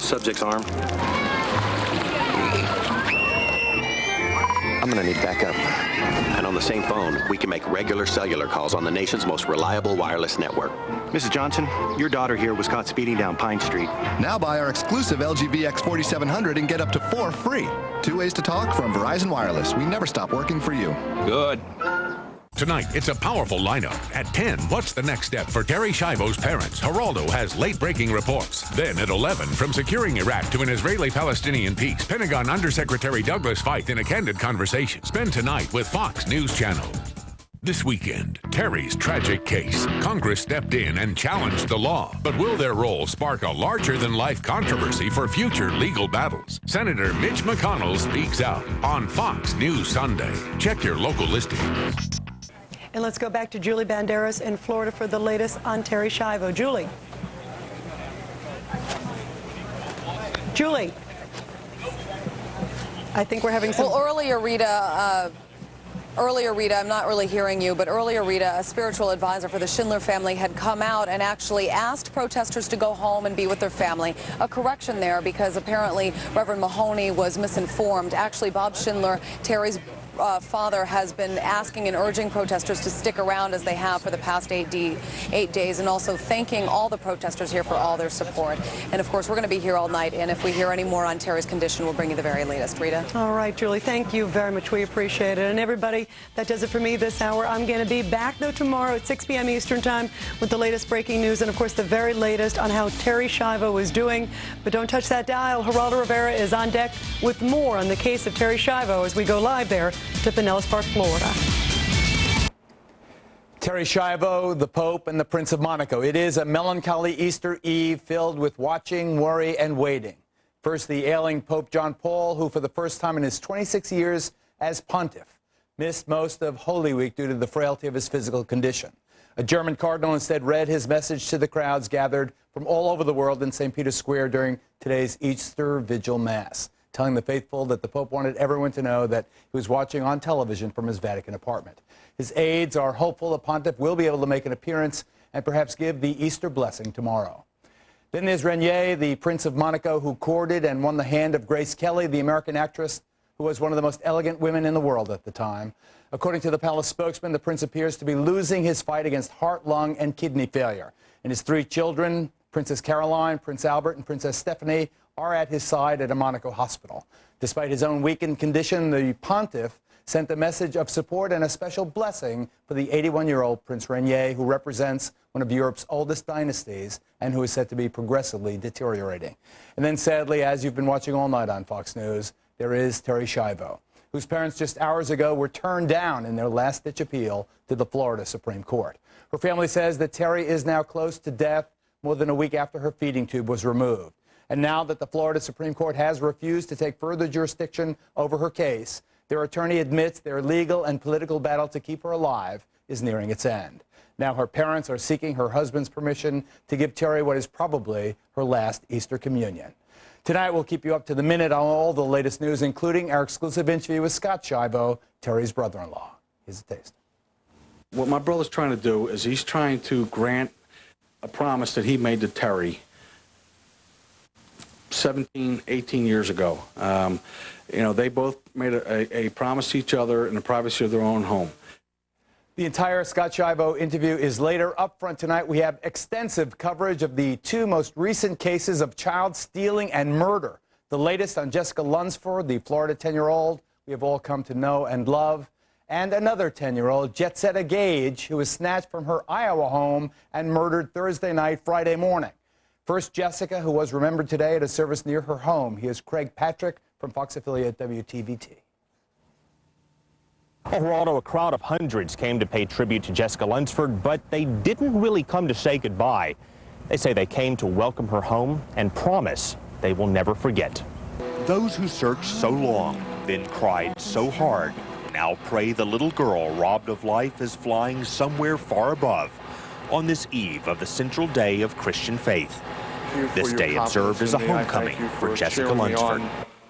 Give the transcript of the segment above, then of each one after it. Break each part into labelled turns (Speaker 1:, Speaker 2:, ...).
Speaker 1: Subject's arm.
Speaker 2: I'm gonna need backup.
Speaker 3: And on the same phone, we can make regular cellular calls on the nation's most reliable wireless network.
Speaker 1: Mrs. Johnson, your daughter here was caught speeding down Pine Street.
Speaker 4: Now buy our exclusive LG VX 4700 and get up to 4 free. 2 ways to talk from Verizon Wireless. We never stop working for you.
Speaker 5: Good.
Speaker 6: Tonight, it's a powerful lineup. At 10, what's the next step for Terry Schiavo's parents? Geraldo has late-breaking reports. Then at 11, from securing Iraq to an Israeli-Palestinian peace, Pentagon Undersecretary Douglas Feith in a candid conversation. Spend tonight with Fox News Channel. This weekend, Terry's tragic case. Congress stepped in and challenged the law. But will their role spark a larger-than-life controversy for future legal battles? Senator Mitch McConnell speaks out on Fox News Sunday. Check your local listing.
Speaker 7: And let's go back to Julie Banderas in Florida for the latest on Terry Schiavo. Julie. Julie. I think we're having some...
Speaker 8: Well, earlier, Rita, I'm not really hearing you, but earlier, Rita, a spiritual advisor for the Schindler family had come out and actually asked protesters to go home and be with their family. A correction there, because apparently Reverend Mahoney was misinformed. Actually, Bob Schindler, Terry's father, has been asking and urging protesters to stick around as they have for the past 8 days, and also thanking all the protesters here for all their support. And of course, we're going to be here all night, and if we hear any more on Terry's condition, we'll bring you the very latest. Rita?
Speaker 7: All right, Julie, thank you very much. We appreciate it. And everybody, that does it for me this hour. I'm going to be back, though, tomorrow at 6 p.m. Eastern Time with the latest breaking news and, of course, the very latest on how Terry Schiavo is doing. But don't touch that dial. Geraldo Rivera is on deck with more on the case of Terry Schiavo as we go live there to Pinellas Park, Florida.
Speaker 9: Terry Schiavo, the Pope, and the Prince of Monaco. It is a melancholy Easter Eve filled with watching, worry, and waiting. First, the ailing Pope John Paul, who for the first time in his 26 years as pontiff, missed most of Holy Week due to the frailty of his physical condition. A German cardinal instead read his message to the crowds gathered from all over the world in St. Peter's Square during today's Easter Vigil Mass, telling the faithful that the Pope wanted everyone to know that he was watching on television from his Vatican apartment. His aides are hopeful the pontiff will be able to make an appearance and perhaps give the Easter blessing tomorrow. Then there's Renier, the Prince of Monaco, who courted and won the hand of Grace Kelly, the American actress who was one of the most elegant women in the world at the time. According to the palace spokesman, the prince appears to be losing his fight against heart, lung, and kidney failure. And his 3 children, Princess Caroline, Prince Albert, and Princess Stephanie, are at his side at a Monaco hospital. Despite his own weakened condition, the pontiff sent a message of support and a special blessing for the 81-year-old Prince Renier, who represents one of Europe's oldest dynasties and who is said to be progressively deteriorating. And then sadly, as you've been watching all night on Fox News, there is Terry Schiavo, whose parents just hours ago were turned down in their last-ditch appeal to the Florida Supreme Court. Her family says that Terry is now close to death more than a week after her feeding tube was removed. And now that the Florida Supreme Court has refused to take further jurisdiction over her case, their attorney admits their legal and political battle to keep her alive is nearing its end. Now her parents are seeking her husband's permission to give Terry what is probably her last Easter communion. Tonight we'll keep you up to the minute on all the latest news, including our exclusive interview with Scott Schiavo, Terry's brother-in-law. Here's a taste.
Speaker 10: What my brother's trying to do is he's trying to grant a promise that he made to Terry 17, 18 years ago. You know, they both made a promise to each other in the privacy of their own home.
Speaker 9: The entire Scott Schiavo interview is later. Up front tonight, we have extensive coverage of the 2 most recent cases of child stealing and murder. The latest on Jessica Lunsford, the Florida 10-year-old we have all come to know and love, and another 10-year-old, Jetsetta Gage, who was snatched from her Iowa home and murdered Thursday night, Friday morning. First, Jessica, who was remembered today at a service near her home. Here's Craig Patrick from Fox affiliate WTVT.
Speaker 11: Well, Geraldo, a crowd of hundreds came to pay tribute to Jessica Lunsford, but they didn't really come to say goodbye. They say they came to welcome her home and promise they will never forget.
Speaker 12: Those who searched so long, then cried so hard, now pray the little girl robbed of life is flying somewhere far above on this eve of the central day of Christian faith. This day it served as a homecoming for Jessica Lunsford.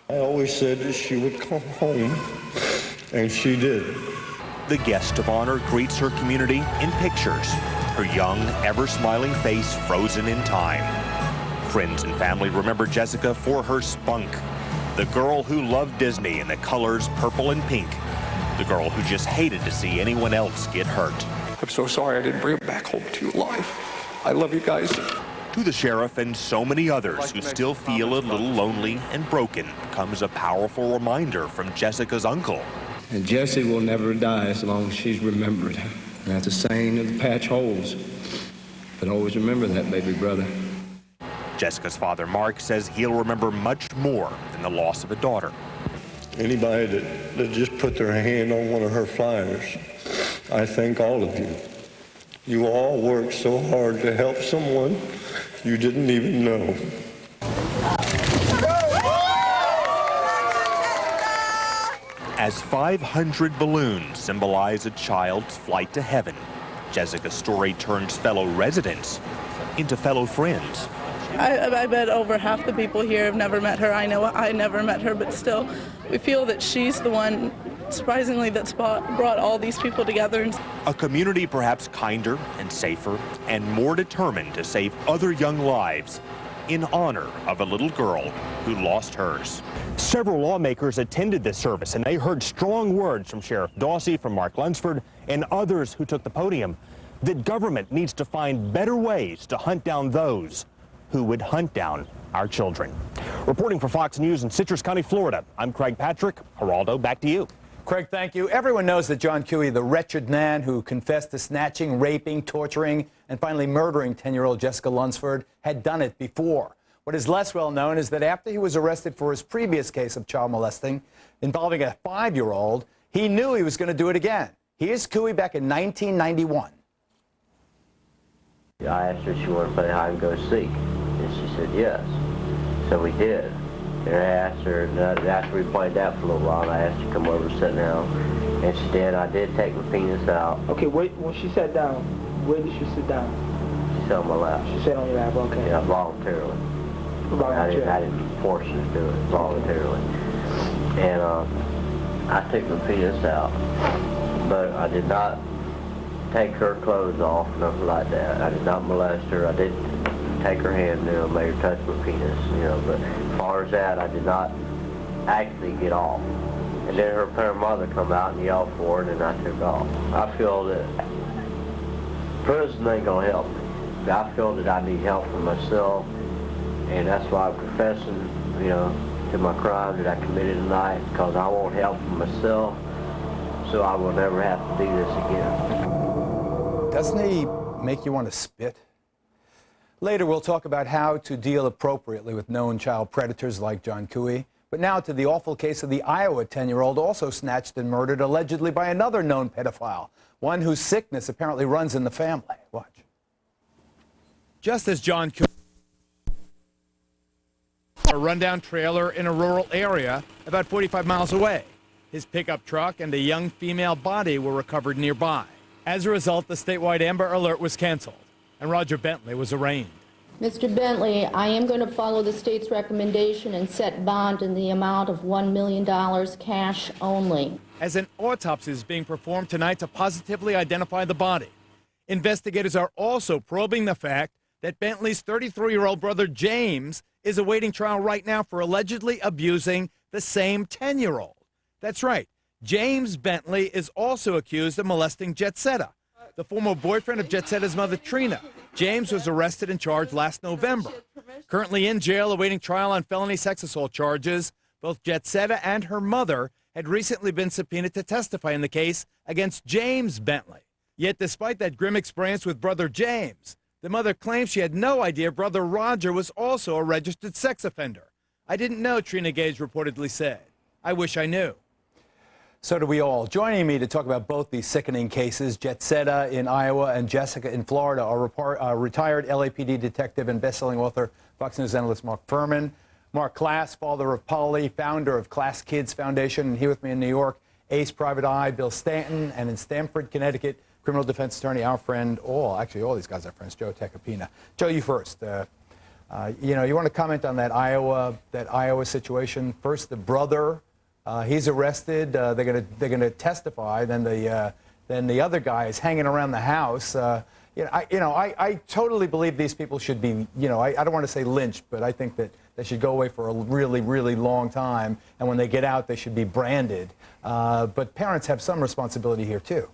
Speaker 13: I always said that she would come home, and she did.
Speaker 12: The guest of honor greets her community in pictures, her young, ever-smiling face frozen in time. Friends and family remember Jessica for her spunk, the girl who loved Disney in the colors purple and pink, the girl who just hated to see anyone else get hurt.
Speaker 13: I'm so sorry I didn't bring him back home to you alive. I love you guys.
Speaker 12: To the sheriff and so many others who still feel a little lonely and broken comes a powerful reminder from Jessica's uncle.
Speaker 2: And Jessie will never die as long as she's remembered. And that's a saying of the patch holes. But always remember that, baby brother.
Speaker 12: Jessica's father, Mark, says he'll remember much more than the loss of a daughter.
Speaker 13: Anybody that just put their hand on one of her flyers, I thank all of you. You all worked so hard to help someone you didn't even know.
Speaker 12: As 500 balloons symbolize a child's flight to heaven, Jessica's story turns fellow residents into fellow friends.
Speaker 5: I bet over half the people here have never met her. I know I never met her, but still, we feel that she's the one, surprisingly, that's brought all these people together.
Speaker 12: A community perhaps kinder and safer and more determined to save other young lives in honor of a little girl who lost hers.
Speaker 11: Several lawmakers attended this service, and they heard strong words from Sheriff Dawsey, from Mark Lunsford, and others who took the podium that government needs to find better ways to hunt down those who would hunt down our children. Reporting for Fox News in Citrus County, Florida, I'm Craig Patrick. Geraldo, back to you.
Speaker 9: Craig, thank you. Everyone knows that John Cooey, the wretched man who confessed to snatching, raping, torturing, and finally murdering 10-year-old Jessica Lunsford, had done it before. What is less well known is that after he was arrested for his previous case of child molesting involving a 5-year-old, he knew he was going to do it again. Here's Cooey back in 1991.
Speaker 14: I asked her if she wanted to play hide and go seek, and she said yes. So we did. And I asked her, after we played that for a little while, I asked her to come over and sit down, and she did. I did take my penis out.
Speaker 15: Okay, when she sat down, where did she sit down?
Speaker 14: She sat on my lap.
Speaker 15: She sat on your lap, okay.
Speaker 14: Yeah, voluntarily. I didn't force her to do it, voluntarily. And I took my penis out, but I did not take her clothes off, nothing like that. I did not molest her. I did take her hand, made her touch my penis, but as far as that, I did not actually get off. And then her parent mother come out and yelled for her, and I took off. I feel that prison ain't gonna help me. I feel that I need help for myself, and that's why I'm confessing, to my crime that I committed tonight, because I want help for myself, so I will never have to do this again.
Speaker 9: Doesn't he make you want to spit? Later, we'll talk about how to deal appropriately with known child predators like John Cooey. But now to the awful case of the Iowa 10-year-old also snatched and murdered allegedly by another known pedophile, one whose sickness apparently runs in the family. Watch. Just as John Cooey, a rundown trailer in a rural area about 45 miles away. His pickup truck and a young female body were recovered nearby. As a result, the statewide Amber Alert was canceled, and Roger Bentley was arraigned.
Speaker 16: Mr. Bentley, I am going to follow the state's recommendation and set bond in the amount of $1 million cash only.
Speaker 9: As an autopsy is being performed tonight to positively identify the body, investigators are also probing the fact that Bentley's 33-year-old brother James is awaiting trial right now for allegedly abusing the same 10-year-old. That's right. James Bentley is also accused of molesting Jetsetta, the former boyfriend of Jetsetta's mother, Trina. James was arrested and charged last November. Currently in jail awaiting trial on felony sex assault charges, both Jetsetta and her mother had recently been subpoenaed to testify in the case against James Bentley. Yet despite that grim experience with brother James, the mother claims she had no idea brother Roger was also a registered sex offender. I didn't know, Trina Gage reportedly said. I wish I knew. So do we all. Joining me to talk about both these sickening cases, Jetsetta in Iowa and Jessica in Florida, are retired LAPD detective and best-selling author, Fox News analyst Mark Furman, Mark Klass, father of Polly, founder of Klass Kids Foundation, and here with me in New York, ace private eye Bill Stanton, and in Stamford, Connecticut, criminal defense attorney, our friend, all these guys are friends, Joe Tacopina. Joe, you first. You want to comment on that Iowa situation? First, the brother. He's arrested. They're going to testify. Then the other guy is hanging around the house. I totally believe these people should be, I don't want to say lynched, but I think that they should go away for a really, really long time. And when they get out, they should be branded. But parents have some responsibility here, too.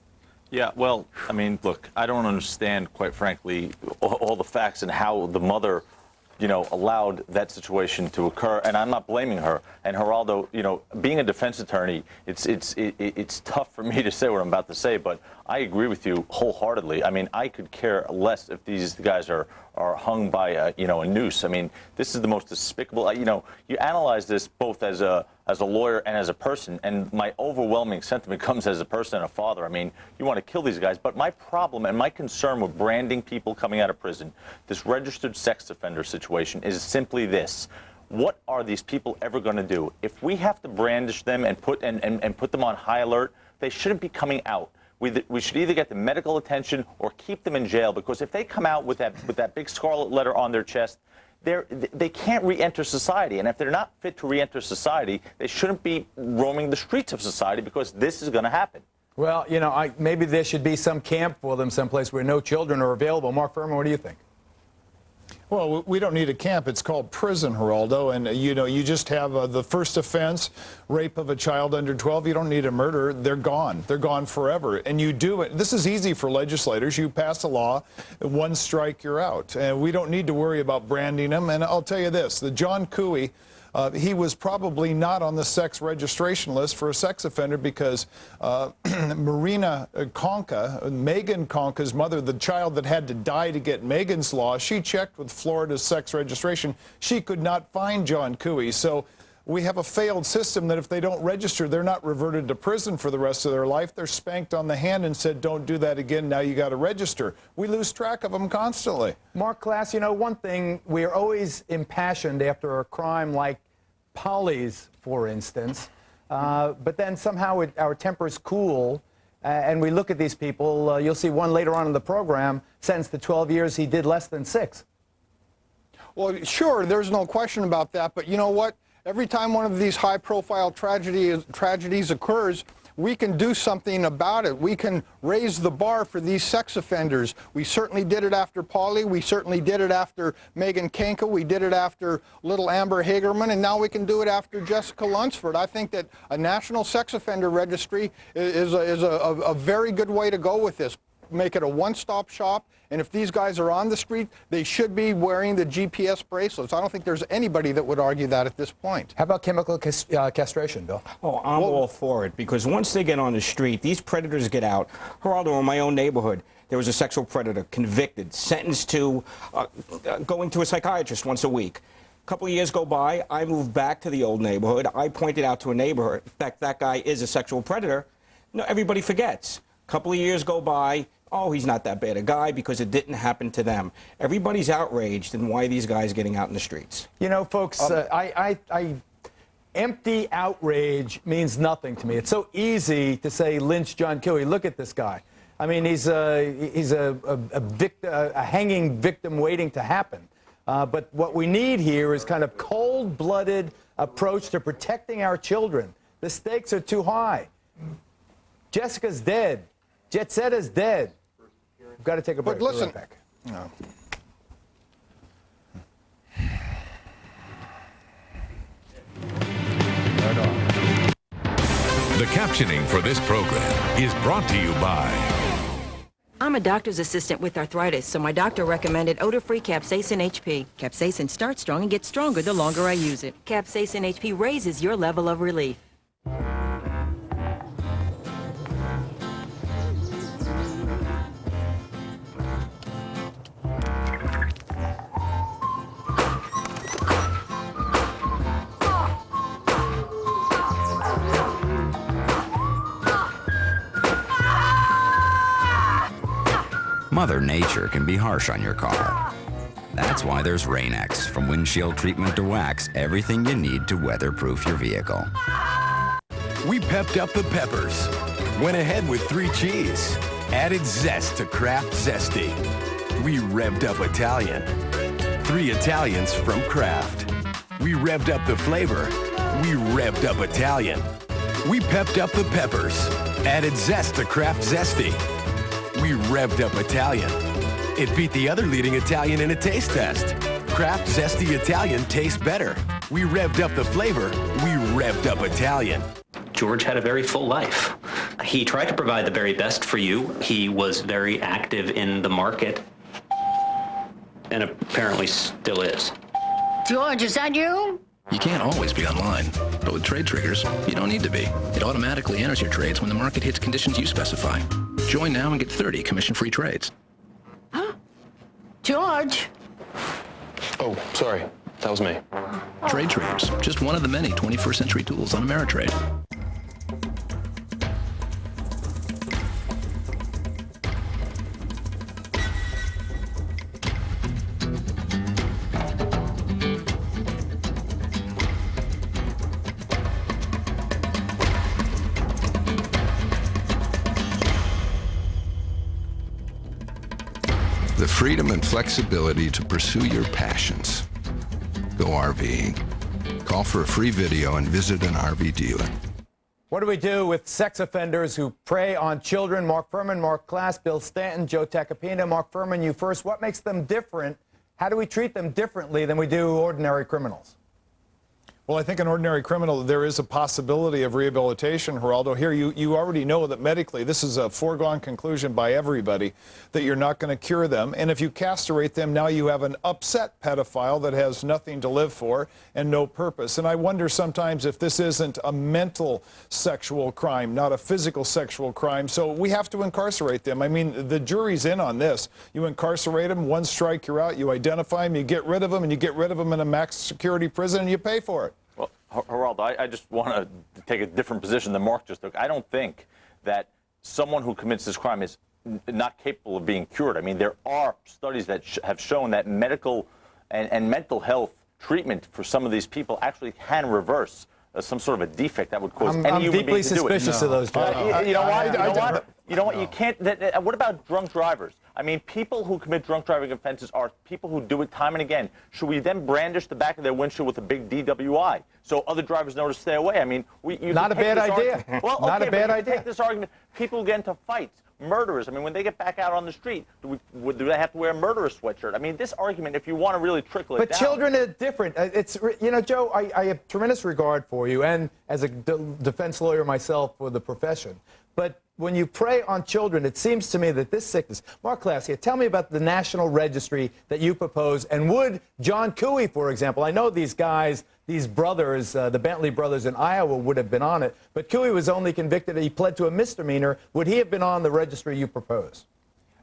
Speaker 17: Yeah, well, I mean, look, I don't understand, quite frankly, all the facts and how the mother, allowed that situation to occur. And I'm not blaming her. And Geraldo, being a defense attorney, it's tough for me to say what I'm about to say, but I agree with you wholeheartedly. I mean, I could care less if these guys are hung by a noose. I mean, this is the most despicable. You analyze this both as a lawyer and as a person, and my overwhelming sentiment comes as a person and a father. I mean, you want to kill these guys, but my problem and my concern with branding people coming out of prison, this registered sex offender situation, is simply this. What are these people ever going to do? If we have to brandish them and put them on high alert, they shouldn't be coming out. We should either get them medical attention or keep them in jail, because if they come out with that big scarlet letter on their chest, they can't re-enter society. And if they're not fit to re-enter society, they shouldn't be roaming the streets of society, because this is going to happen.
Speaker 9: Well, maybe there should be some camp for them someplace where no children are available. Mark Furman, what do you think?
Speaker 18: Well, we don't need a camp. It's called prison, Geraldo. And, you just have the first offense, rape of a child under 12. You don't need a murder. They're gone. They're gone forever. And you do it. This is easy for legislators. You pass a law, one strike, you're out. And we don't need to worry about branding them. And I'll tell you this, the John Cooey, he was probably not on the sex registration list for a sex offender, because Marina Conca, Megan Conca's mother, the child that had to die to get Megan's law, she checked with Florida's sex registration. She could not find John Cooey. So we have a failed system that if they don't register, they're not reverted to prison for the rest of their life. They're spanked on the hand and said, don't do that again. Now you got to register. We lose track of them constantly.
Speaker 9: Mark Glass, one thing, we're always impassioned after a crime like Polly's, for instance, but then somehow our tempers cool, and we look at these people. You'll see one later on in the program, sentenced to 12 years. He did less than 6.
Speaker 19: Well, sure, there's no question about that, but you know what? Every time one of these high-profile tragedies occurs, we can do something about it. We can raise the bar for these sex offenders. We certainly did it after Polly. We certainly did it after Megan Kanka. We did it after little Amber Hagerman, and now we can do it after Jessica Lunsford. I think that a national sex offender registry is a very good way to go with this. Make it a one-stop shop, and if these guys are on the street, they should be wearing the GPS bracelets. I don't think there's anybody that would argue that at this point.
Speaker 9: How about chemical castration, Bill?
Speaker 20: Oh, I'm all for it, because once they get on the street, these predators get out. Geraldo, in my own neighborhood, there was a sexual predator convicted, sentenced to going to a psychiatrist once a week. A couple of years go by, I moved back to the old neighborhood. I pointed out to a neighbor that guy is a sexual predator. No, everybody forgets. A couple of years go by, oh, he's not that bad a guy, because it didn't happen to them. Everybody's outraged in why these guys are getting out in the streets.
Speaker 9: Folks, empty outrage means nothing to me. It's so easy to say lynch John Cooey. Look at this guy. I mean, he's a hanging victim waiting to happen. But what we need here is kind of cold-blooded approach to protecting our children. The stakes are too high. Jessica's dead. Jetsetta's dead. We've got to take a break.
Speaker 19: But listen,
Speaker 9: right back.
Speaker 19: No.
Speaker 6: The captioning for this program is brought to you by...
Speaker 21: I'm a doctor's assistant with arthritis, so my doctor recommended odor-free Capsaicin HP. Capsaicin starts strong and gets stronger the longer I use it. Capsaicin HP raises your level of relief.
Speaker 22: Mother Nature can be harsh on your car. That's why there's Rain-X. From windshield treatment to wax, everything you need to weatherproof your vehicle.
Speaker 23: We pepped up the peppers. Went ahead with 3 cheese. Added zest to Kraft Zesty. We revved up Italian. 3 Italians from Kraft. We revved up the flavor. We revved up Italian. We pepped up the peppers. Added zest to Kraft Zesty. We revved up Italian. It beat the other leading Italian in a taste test. Kraft Zesty Italian tastes better. We revved up the flavor. We revved up Italian.
Speaker 1: George had a very full life. He tried to provide the very best for you. He was very active in the market, and apparently still is.
Speaker 3: George, is that you?
Speaker 4: You can't always be online, but with Trade Triggers, you don't need to be. It automatically enters your trades when the market hits conditions you specify. Join now and get 30 commission-free trades.
Speaker 3: Huh? George?
Speaker 4: Oh, sorry. That was me. Trade Triggers, just one of the many 21st century tools on Ameritrade.
Speaker 24: The freedom and flexibility to pursue your passions. Go RVing. Call for a free video and visit an RV dealer.
Speaker 9: What do we do with sex offenders who prey on children? Mark Furman, Mark Klass, Bill Stanton, Joe Tacopina. Mark Furman, you first. What makes them different? How do we treat them differently than we do ordinary criminals?
Speaker 18: Well, I think an ordinary criminal, there is a possibility of rehabilitation, Geraldo. Here, you already know that medically, this is a foregone conclusion by everybody, that you're not going to cure them. And if you castrate them, now you have an upset pedophile that has nothing to live for and no purpose. And I wonder sometimes if this isn't a mental sexual crime, not a physical sexual crime. So we have to incarcerate them. I mean, the jury's in on this. You incarcerate them, one strike, you're out. You identify them, you get rid of them, and you get rid of them in a max security prison, and you pay for it.
Speaker 17: Well, Geraldo, I just want to take a different position than Mark just took. I don't think that someone who commits this crime is not capable of being cured. I mean, there are studies that have shown that medical and mental health treatment for some of these people actually can reverse some sort of a defect that would cause any human being to do it.
Speaker 9: I'm deeply suspicious of those judges.
Speaker 17: You know what? You can't. What about drunk drivers? I mean, people who commit drunk driving offenses are people who do it time and again. Should we then brandish the back of their windshield with a big DWI so other drivers know to stay away? I mean,
Speaker 9: not a bad idea.
Speaker 17: Well, okay,
Speaker 9: not a bad idea.
Speaker 17: Take this argument. People who get into fights, murderers. I mean, when they get back out on the street, do they have to wear a murderer sweatshirt? I mean, this argument, if you want to really trickle it down.
Speaker 9: But children are different. It's, you know, Joe, I have tremendous regard for you, and as a defense lawyer myself for the profession. But when you prey on children, it seems to me that this sickness. Mark Klass, here, tell me about the national registry that you propose, and would John Cooey, for example, I know these guys, these brothers, the Bentley brothers in Iowa would have been on it, but Cooey was only convicted, he pled to a misdemeanor. Would he have been on the registry you propose?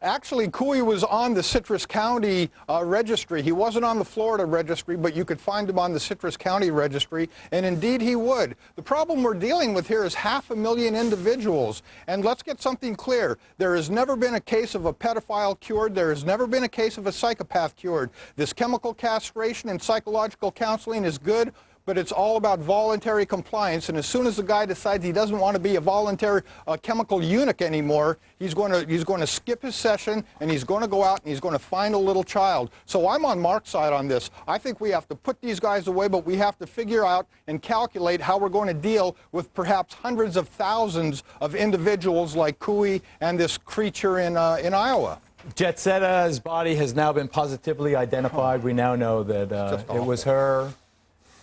Speaker 19: Actually, Cooey was on the Citrus County registry. He wasn't on the Florida registry, but you could find him on the Citrus County registry, and indeed he would. The problem we're dealing with here is 500,000 individuals, and let's get something clear. There has never been a case of a pedophile cured. There has never been a case of a psychopath cured. This chemical castration and psychological counseling is good, but it's all about voluntary compliance, and as soon as the guy decides he doesn't want to be a voluntary chemical eunuch anymore, he's going to skip his session, and he's going to go out and he's going to find a little child. So I'm on Mark's side on this. I think we have to put these guys away, but we have to figure out and calculate how we're going to deal with perhaps hundreds of thousands of individuals like Cooey and this creature in Iowa.
Speaker 9: Jetsetta's body has now been positively identified. We now know that it was her.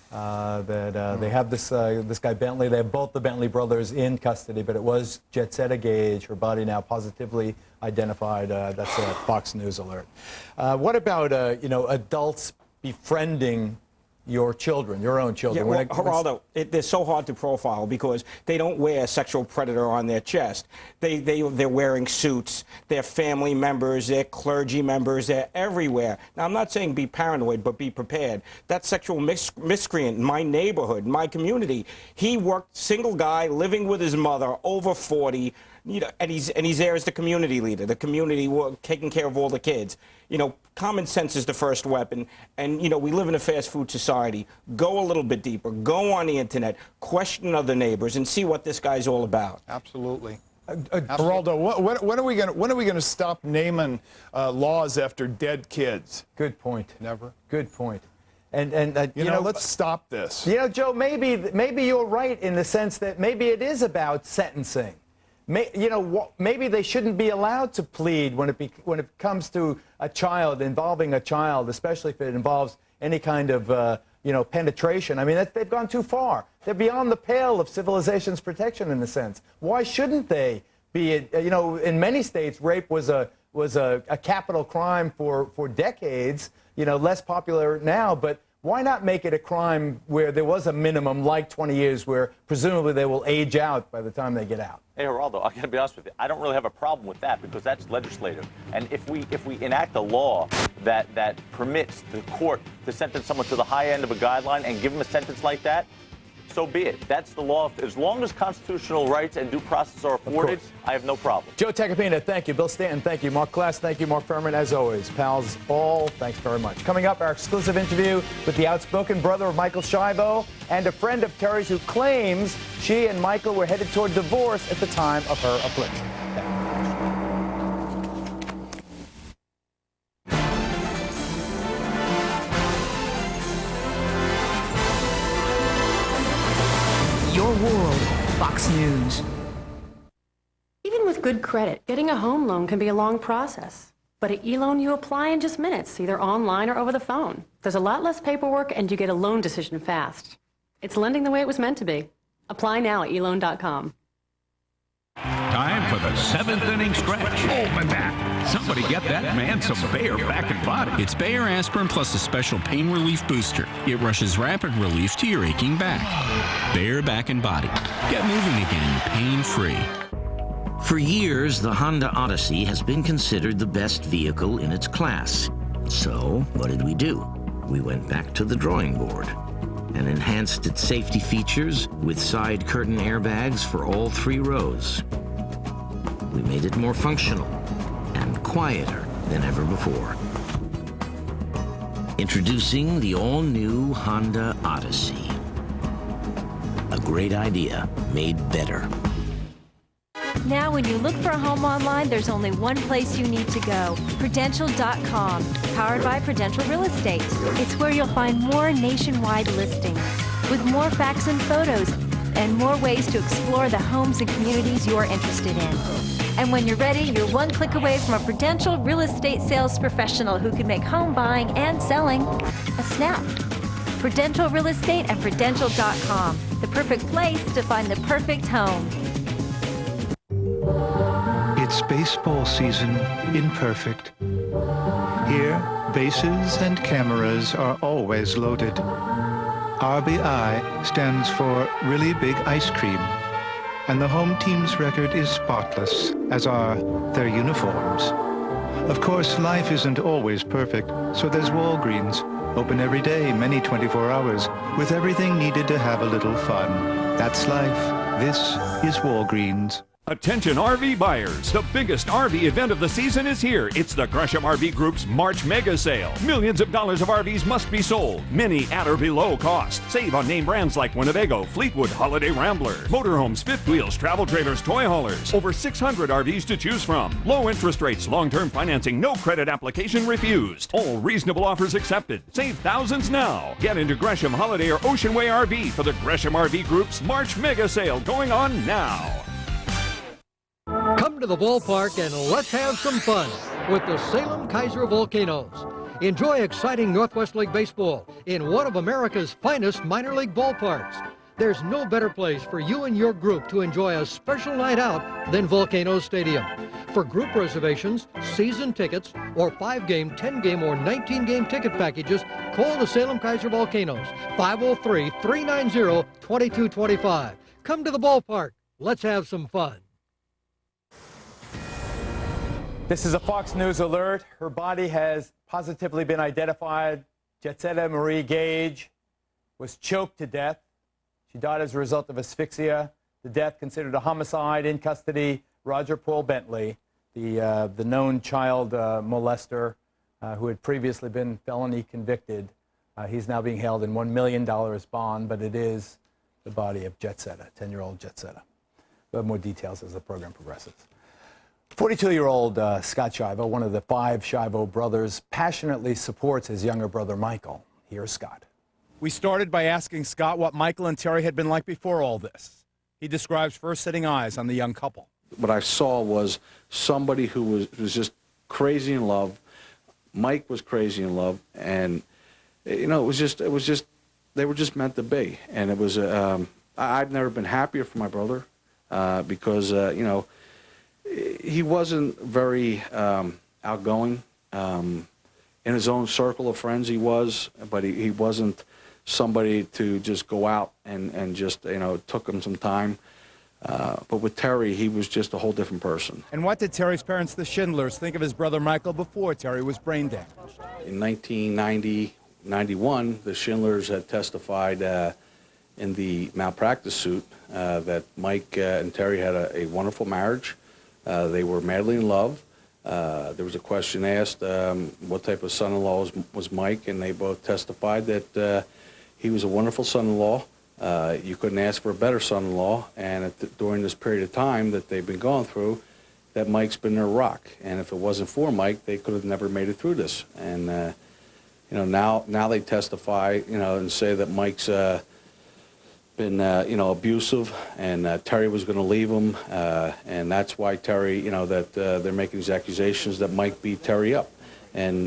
Speaker 9: They have this guy Bentley. They have both the Bentley brothers in custody, but it was Jetsetta Gage. Her body now positively identified. That's a Fox News alert. What about adults befriending your children, your own children?
Speaker 20: Yeah, well, Geraldo, they're so hard to profile because they don't wear a sexual predator on their chest. They're wearing suits. They're family members. They're clergy members. They're everywhere. Now, I'm not saying be paranoid, but be prepared. That sexual miscreant in my neighborhood, in my community, he worked, single guy, living with his mother, over 40, and he's there as the community leader, the community taking care of all the kids. Common sense is the first weapon, and we live in a fast food society. Go a little bit deeper. Go on the internet, question other neighbors, and see what this guy's all about.
Speaker 19: Absolutely.
Speaker 18: Geraldo, when are we going to stop naming laws after dead kids?
Speaker 9: Good point.
Speaker 19: Never.
Speaker 9: Good point. And
Speaker 18: let's stop this.
Speaker 9: Joe, maybe you're right in the sense that maybe it is about sentencing. maybe they shouldn't be allowed to plead when it comes to a child, involving a child, especially if it involves any kind of penetration. I mean, they've gone too far. They're beyond the pale of civilization's protection in a sense. Why shouldn't they be? In many states, rape was a capital crime for decades. Less popular now, but why not make it a crime where there was a minimum, like 20 years, where presumably they will age out by the time they get out?
Speaker 17: Hey, Geraldo, I got to be honest with you. I don't really have a problem with that because that's legislative. And if we enact a law that permits the court to sentence someone to the high end of a guideline and give them a sentence like that, so be it. That's the law. As long as constitutional rights and due process are afforded, I have no problem.
Speaker 9: Joe Tacopina, thank you. Bill Stanton, thank you. Mark Klass, thank you. Mark Furman, as always. Pals all, thanks very much. Coming up, our exclusive interview with the outspoken brother of Michael Schiavo and a friend of Terry's who claims she and Michael were headed toward divorce at the time of her affliction.
Speaker 2: Your world, Fox News.
Speaker 7: Even with good credit, getting a home loan can be a long process. But at eLoan, you apply in just minutes, either online or over the phone. There's a lot less paperwork, and you get a loan decision fast. It's lending the way it was meant to be. Apply now at eLoan.com.
Speaker 8: Time for the 7th inning stretch. Oh, my back. Somebody get that man some Bayer back and body.
Speaker 10: It's Bayer Aspirin plus a special pain relief booster. It rushes rapid relief to your aching back. Bayer Back and Body. Get moving again, pain-free.
Speaker 25: For years, the Honda Odyssey has been considered the best vehicle in its class. So, what did we do? We went back to the drawing board and enhanced its safety features with side curtain airbags for all 3 rows. We made it more functional and quieter than ever before. Introducing the all-new Honda Odyssey. A great idea made better.
Speaker 26: Now, when you look for a home online, there's only one place you need to go, Prudential.com, powered by Prudential Real Estate. It's where you'll find more nationwide listings, with more facts and photos, and more ways to explore the homes and communities you're interested in. And when you're ready, you're one click away from a Prudential Real Estate sales professional who can make home buying and selling a snap. Prudential Real Estate and Prudential.com, the perfect place to find the perfect home.
Speaker 27: It's baseball season in Perfect. Here, bases and cameras are always loaded. RBI stands for Really Big Ice Cream, and the home team's record is spotless, as are their uniforms. Of course, life isn't always perfect, so there's Walgreens, open every day, many 24 hours, with everything needed to have a little fun. That's life. This is Walgreens.
Speaker 8: Attention RV buyers, the biggest RV event of the season is here. It's the Gresham RV Group's March Mega Sale. Millions of dollars of RVs must be sold, many at or below cost. Save on name brands like Winnebago, Fleetwood, Holiday Rambler, motorhomes, fifth wheels, travel trailers, toy haulers. Over 600 RVs to choose from. Low interest rates, long-term financing, no credit application refused. All reasonable offers accepted. Save thousands now. Get into Gresham, Holiday, or Ocean Way RV for the Gresham RV Group's March Mega Sale going on now.
Speaker 28: Come to the ballpark and let's have some fun with the Salem Kaiser Volcanoes. Enjoy exciting Northwest League baseball in one of America's finest minor league ballparks. There's no better place for you and your group to enjoy a special night out than Volcanoes Stadium. For group reservations, season tickets, or 5-game, 10-game, or 19-game ticket packages, call the Salem Kaiser Volcanoes, 503-390-2225. Come to the ballpark. Let's have some fun.
Speaker 9: This is a Fox News alert. Her body has positively been identified. Jetsetta Marie Gage was choked to death. She died as a result of asphyxia. The death considered a homicide. In custody, Roger Paul Bentley, the known child molester who had previously been felony convicted. He's now being held in $1 million bond, but it is the body of Jetsetta, 10-year-old Jetsetta. We'll have more details as the program progresses. 42-year-old Scott Schiavo, one of the 5 Schiavo brothers, passionately supports his younger brother Michael. Here's Scott.
Speaker 29: We started by asking Scott what Michael and Terry had been like before all this. He describes first setting eyes on the young couple.
Speaker 5: What I saw was somebody who was just crazy in love. Mike was crazy in love, and you know, it was just they were just meant to be. And it was I've never been happier for my brother because you know, he wasn't very outgoing. In his own circle of friends he was, but he wasn't somebody to just go out and just, you know, it took him some time. But with Terry, he was just a whole different person.
Speaker 9: And what did Terry's parents, the Schindlers, think of his brother Michael before Terry was brain damaged?
Speaker 5: In 1990-91, the Schindlers had testified in the malpractice suit that Mike and Terry had a wonderful marriage. They were madly in love. There was a question asked, what type of son-in-law was Mike, and they both testified that he was a wonderful son-in-law. You couldn't ask for a better son-in-law, and during this period of time that they've been going through, that Mike's been their rock. And if it wasn't for Mike, they could have never made it through this. And you know, now they testify, you know, and say that Mike's been you know, abusive, and Terry was going to leave him, and that's why Terry, you know, that they're making these accusations that Mike beat Terry up. And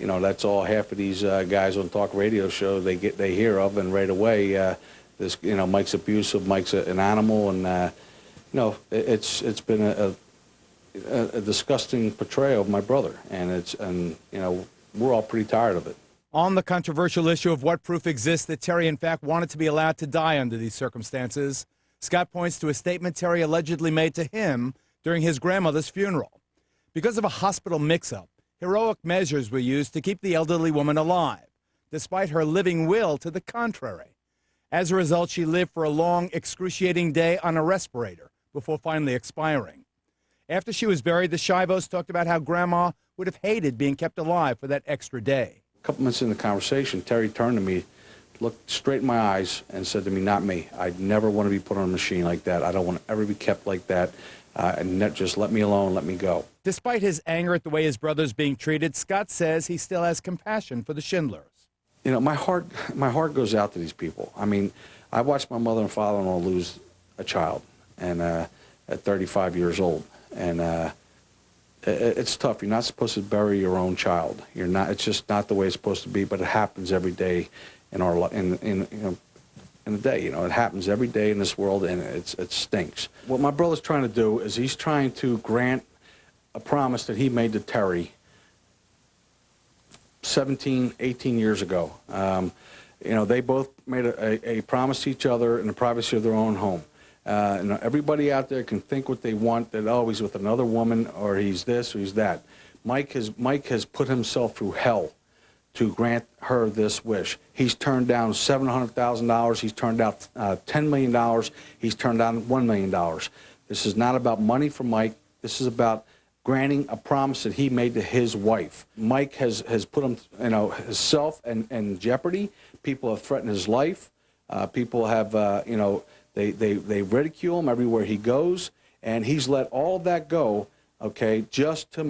Speaker 5: you know, that's all half of these guys on talk radio show they hear of, and right away this, you know, Mike's abusive, Mike's an animal, and you know, it's been a disgusting portrayal of my brother, and you know, we're all pretty tired of it.
Speaker 9: On the controversial issue of what proof exists that Terry in fact wanted to be allowed to die under these circumstances, Scott points to a statement Terry allegedly made to him during his grandmother's funeral. Because of a hospital mix-up, heroic measures were used to keep the elderly woman alive, despite her living will to the contrary. As a result, she lived for a long, excruciating day on a respirator before finally expiring. After she was buried, the Shivos talked about how Grandma would have hated being kept alive for that extra day.
Speaker 5: A couple minutes in the conversation, Terry turned to me, looked straight in my eyes, and said to me, "Not me. I'd never want to be put on a machine like that. I don't want to ever be kept like that. And just let me alone, let me go."
Speaker 9: Despite his anger at the way his brother's being treated, Scott says he still has compassion for the Schindlers.
Speaker 5: You know, my heart goes out to these people. I mean, I watched my mother and father-in-law lose a child, and at 35 years old, and it's tough. You're not supposed to bury your own child. You're not. It's just not the way it's supposed to be. But it happens every day in our in the day. You know, it happens every day in this world, and it stinks. What my brother's trying to do is he's trying to grant a promise that he made to Terry 17, 18 years ago. You know, they both made a promise to each other in the privacy of their own home. And everybody out there can think what they want, that, oh, he's with another woman, or he's this, or he's that. Mike has put himself through hell to grant her this wish. He's turned down $700,000. He's turned out $10 million. He's turned down $1 million. This is not about money for Mike. This is about granting a promise that he made to his wife. Mike has put him, you know, himself in jeopardy. People have threatened his life. People have, you know, they ridicule him everywhere he goes, and he's let all of that go, okay, just to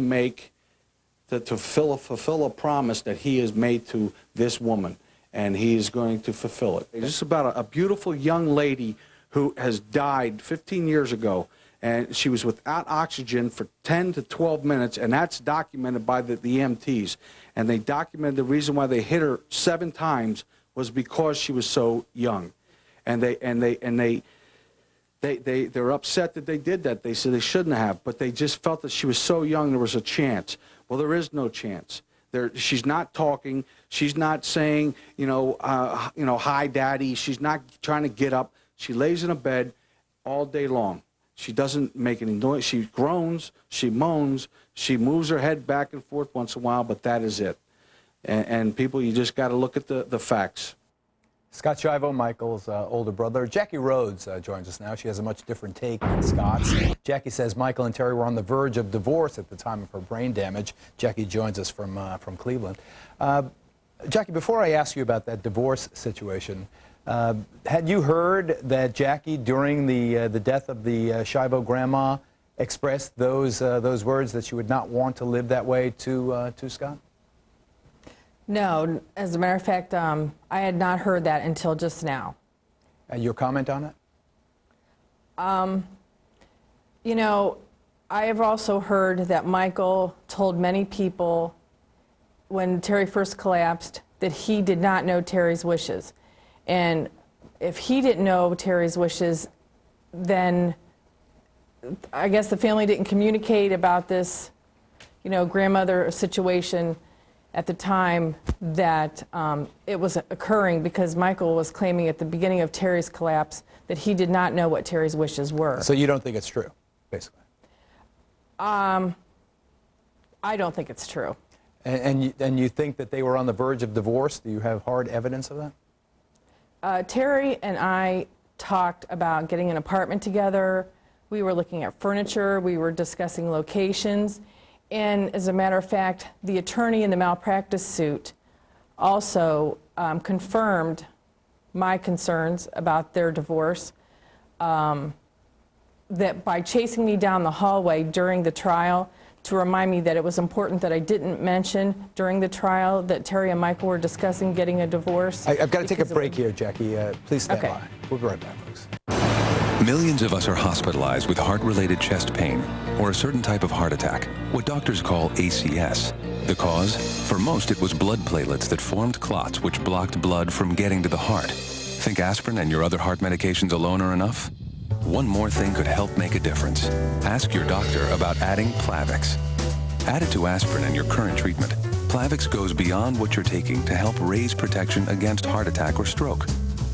Speaker 5: fulfill a promise that he has made to this woman, and he is going to fulfill it. It's just about a beautiful young lady who has died 15 years ago, and she was without oxygen for 10 to 12 minutes, and that's documented by the EMTs. And they documented the reason why they hit her 7 times was because she was so young. And they're upset that they did that. They said they shouldn't have, but they just felt that she was so young there was a chance. Well, there is no chance. She's not talking. She's not saying, hi, Daddy. She's not trying to get up. She lays in a bed all day long. She doesn't make any noise. She groans. She moans. She moves her head back and forth once in a while, but that is it. And people, you just got to look at the facts.
Speaker 9: Scott Shivo, Michael's older brother. Jackie Rhodes joins us now. She has a much different take than Scott's. Jackie says Michael and Terry were on the verge of divorce at the time of her brain damage. Jackie joins us from Cleveland. Jackie, before I ask you about that divorce situation, had you heard that Jackie, during the death of the Shivo grandma, expressed those words that she would not want to live that way to Scott?
Speaker 6: No, as a matter of fact, I had not heard that until just now.
Speaker 9: Your comment on it?
Speaker 6: You know, I have also heard that Michael told many people when Terry first collapsed that he did not know Terry's wishes. And if he didn't know Terry's wishes, then I guess the family didn't communicate about this, you know, grandmother situation at the time that it was occurring, because Michael was claiming at the beginning of Terry's collapse that he did not know what Terry's wishes were.
Speaker 9: So you don't think it's true, basically?
Speaker 6: I don't think it's true.
Speaker 9: And you think that they were on the verge of divorce? Do you have hard evidence of that?
Speaker 6: Terry and I talked about getting an apartment together. We were looking at furniture. We were discussing locations. And as a matter of fact, the attorney in the malpractice suit also confirmed my concerns about their divorce, that by chasing me down the hallway during the trial to remind me that it was important that I didn't mention during the trial that Terry and Michael were discussing getting a divorce.
Speaker 9: I've got to take a break here, Jackie. Please stand by. We'll be right back, folks.
Speaker 11: Millions of us are hospitalized with heart-related chest pain or a certain type of heart attack, what doctors call ACS. The cause? For most, it was blood platelets that formed clots which blocked blood from getting to the heart. Think aspirin and your other heart medications alone are enough? One more thing could help make a difference. Ask your doctor about adding Plavix. Added to aspirin and your current treatment, Plavix goes beyond what you're taking to help raise protection against heart attack or stroke.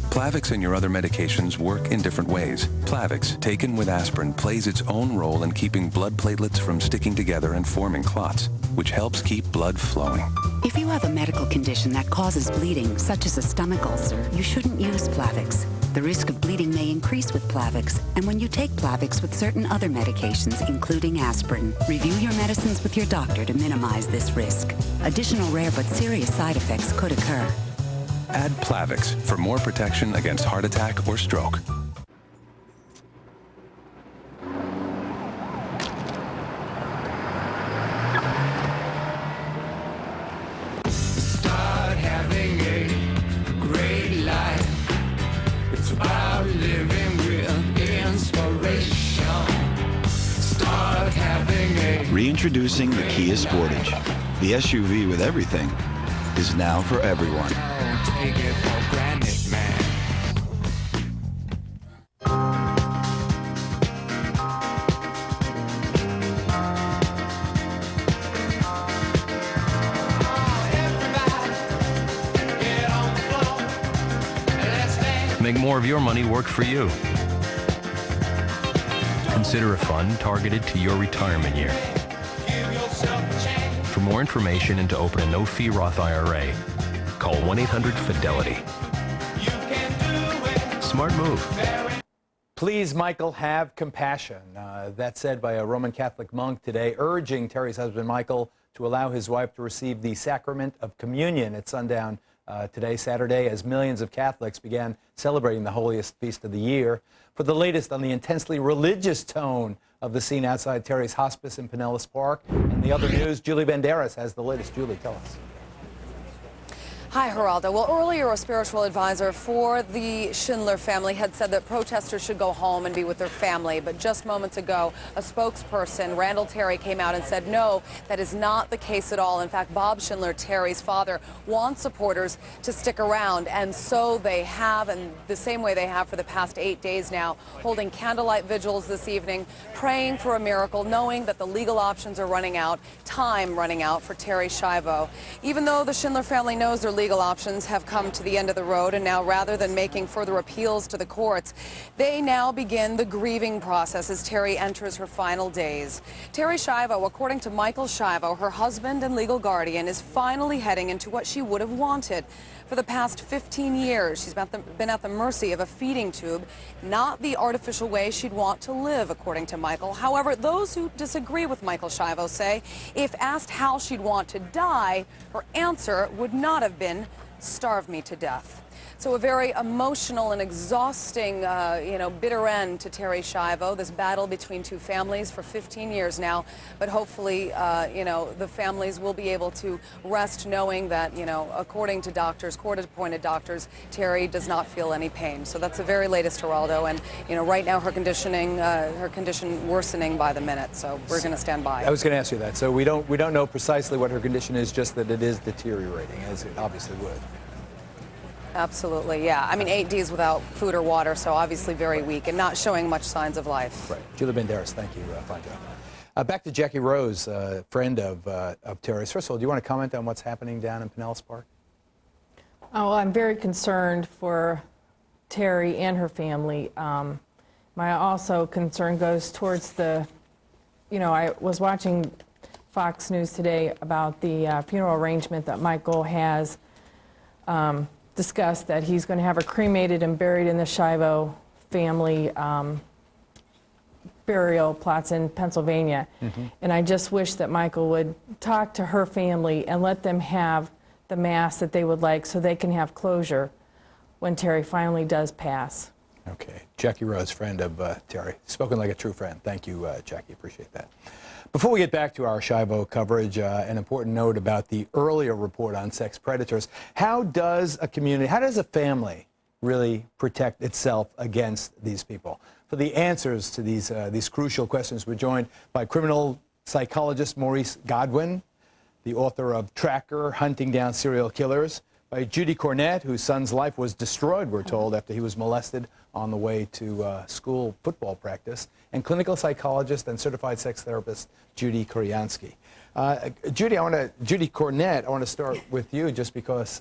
Speaker 11: Plavix and your other medications work in different ways. Plavix, taken with aspirin, plays its own role in keeping blood platelets from sticking together and forming clots, which helps keep blood flowing.
Speaker 12: If you have a medical condition that causes bleeding, such as a stomach ulcer, you shouldn't use Plavix. The risk of bleeding may increase with Plavix, and when you take Plavix with certain other medications, including aspirin, review your medicines with your doctor to minimize this risk. Additional rare but serious side effects could occur.
Speaker 11: Add Plavix for more protection against heart attack or stroke.
Speaker 13: Start having a great life. It's about living with inspiration. Start having a...
Speaker 14: Reintroducing the Kia Sportage. The SUV with everything is now for everyone.
Speaker 13: Take it for granted, man.
Speaker 15: Make more of your money work for you. Consider a fund targeted to your retirement year. For more information and to open a no-fee Roth IRA, call 1-800-FIDELITY. Smart move.
Speaker 9: Please, Michael, have compassion. That's said by a Roman Catholic monk today, urging Terry's husband, Michael, to allow his wife to receive the sacrament of communion at sundown today, Saturday, as millions of Catholics began celebrating the holiest feast of the year. For the latest on the intensely religious tone of the scene outside Terry's hospice in Pinellas Park and the other news, Julie Banderas has the latest. Julie, tell us.
Speaker 16: Hi, Geraldo. Well, earlier, a spiritual advisor for the Schindler family had said that protesters should go home and be with their family. But just moments ago, a spokesperson, Randall Terry, came out and said, no, that is not the case at all. In fact, Bob Schindler, Terry's father, wants supporters to stick around. And so they have, and the same way they have for the past 8 days now, holding candlelight vigils this evening, praying for a miracle, knowing that the legal options are running out, time running out for Terry Schiavo. Even though the Schindler family knows their legal options have come to the end of the road, and now rather than making further appeals to the courts, they now begin the grieving process as Terry enters her final days. Terry Schiavo, according to Michael Schiavo, her husband and legal guardian, is finally heading into what she would have wanted. For the past 15 years, she's been at the mercy of a feeding tube, not the artificial way she'd want to live, according to Michael. However, those who disagree with Michael Schiavo say if asked how she'd want to die, her answer would not have been, starve me to death. So a very emotional and exhausting, bitter end to Terry Schiavo, this battle between two families for 15 years now. But hopefully, the families will be able to rest knowing that, according to doctors, court-appointed doctors, Terry does not feel any pain. So that's the very latest, Geraldo. And, right now her condition worsening by the minute. So we're going to stand by.
Speaker 9: I was going to ask you that. So we don't know precisely what her condition is, just that it is deteriorating, as it obviously would.
Speaker 16: Absolutely, yeah. I mean, 8 days without food or water, so obviously very weak and not showing much signs of life.
Speaker 9: Right. Julie Banderas, thank you. Fine job. Back to Jackie Rose, friend of Terry's. First of all, do you want to comment on what's happening down in Pinellas Park?
Speaker 6: Oh, I'm very concerned for Terry and her family. My also concern goes towards the, I was watching Fox News today about the funeral arrangement that Michael has discussed, that he's going to have her cremated and buried in the Schiavo family burial plots in Pennsylvania. And I just wish that Michael would talk to her family and let them have the mass that they would like so they can have closure when Terry finally does pass.
Speaker 9: Okay. Jackie Rose, friend of Terry. Spoken like a true friend. Thank you, Jackie. Appreciate that. Before we get back to our Schiavo coverage, an important note about the earlier report on sex predators. How does a community, how does a family really protect itself against these people? For the answers to these crucial questions, we're joined by criminal psychologist Maurice Godwin, the author of Tracker, Hunting Down Serial Killers, by Judy Cornett, whose son's life was destroyed, we're told, after he was molested on the way to school football practice, and clinical psychologist and certified sex therapist Judy Koryansky. Judy Cornett, I want to start with you just because,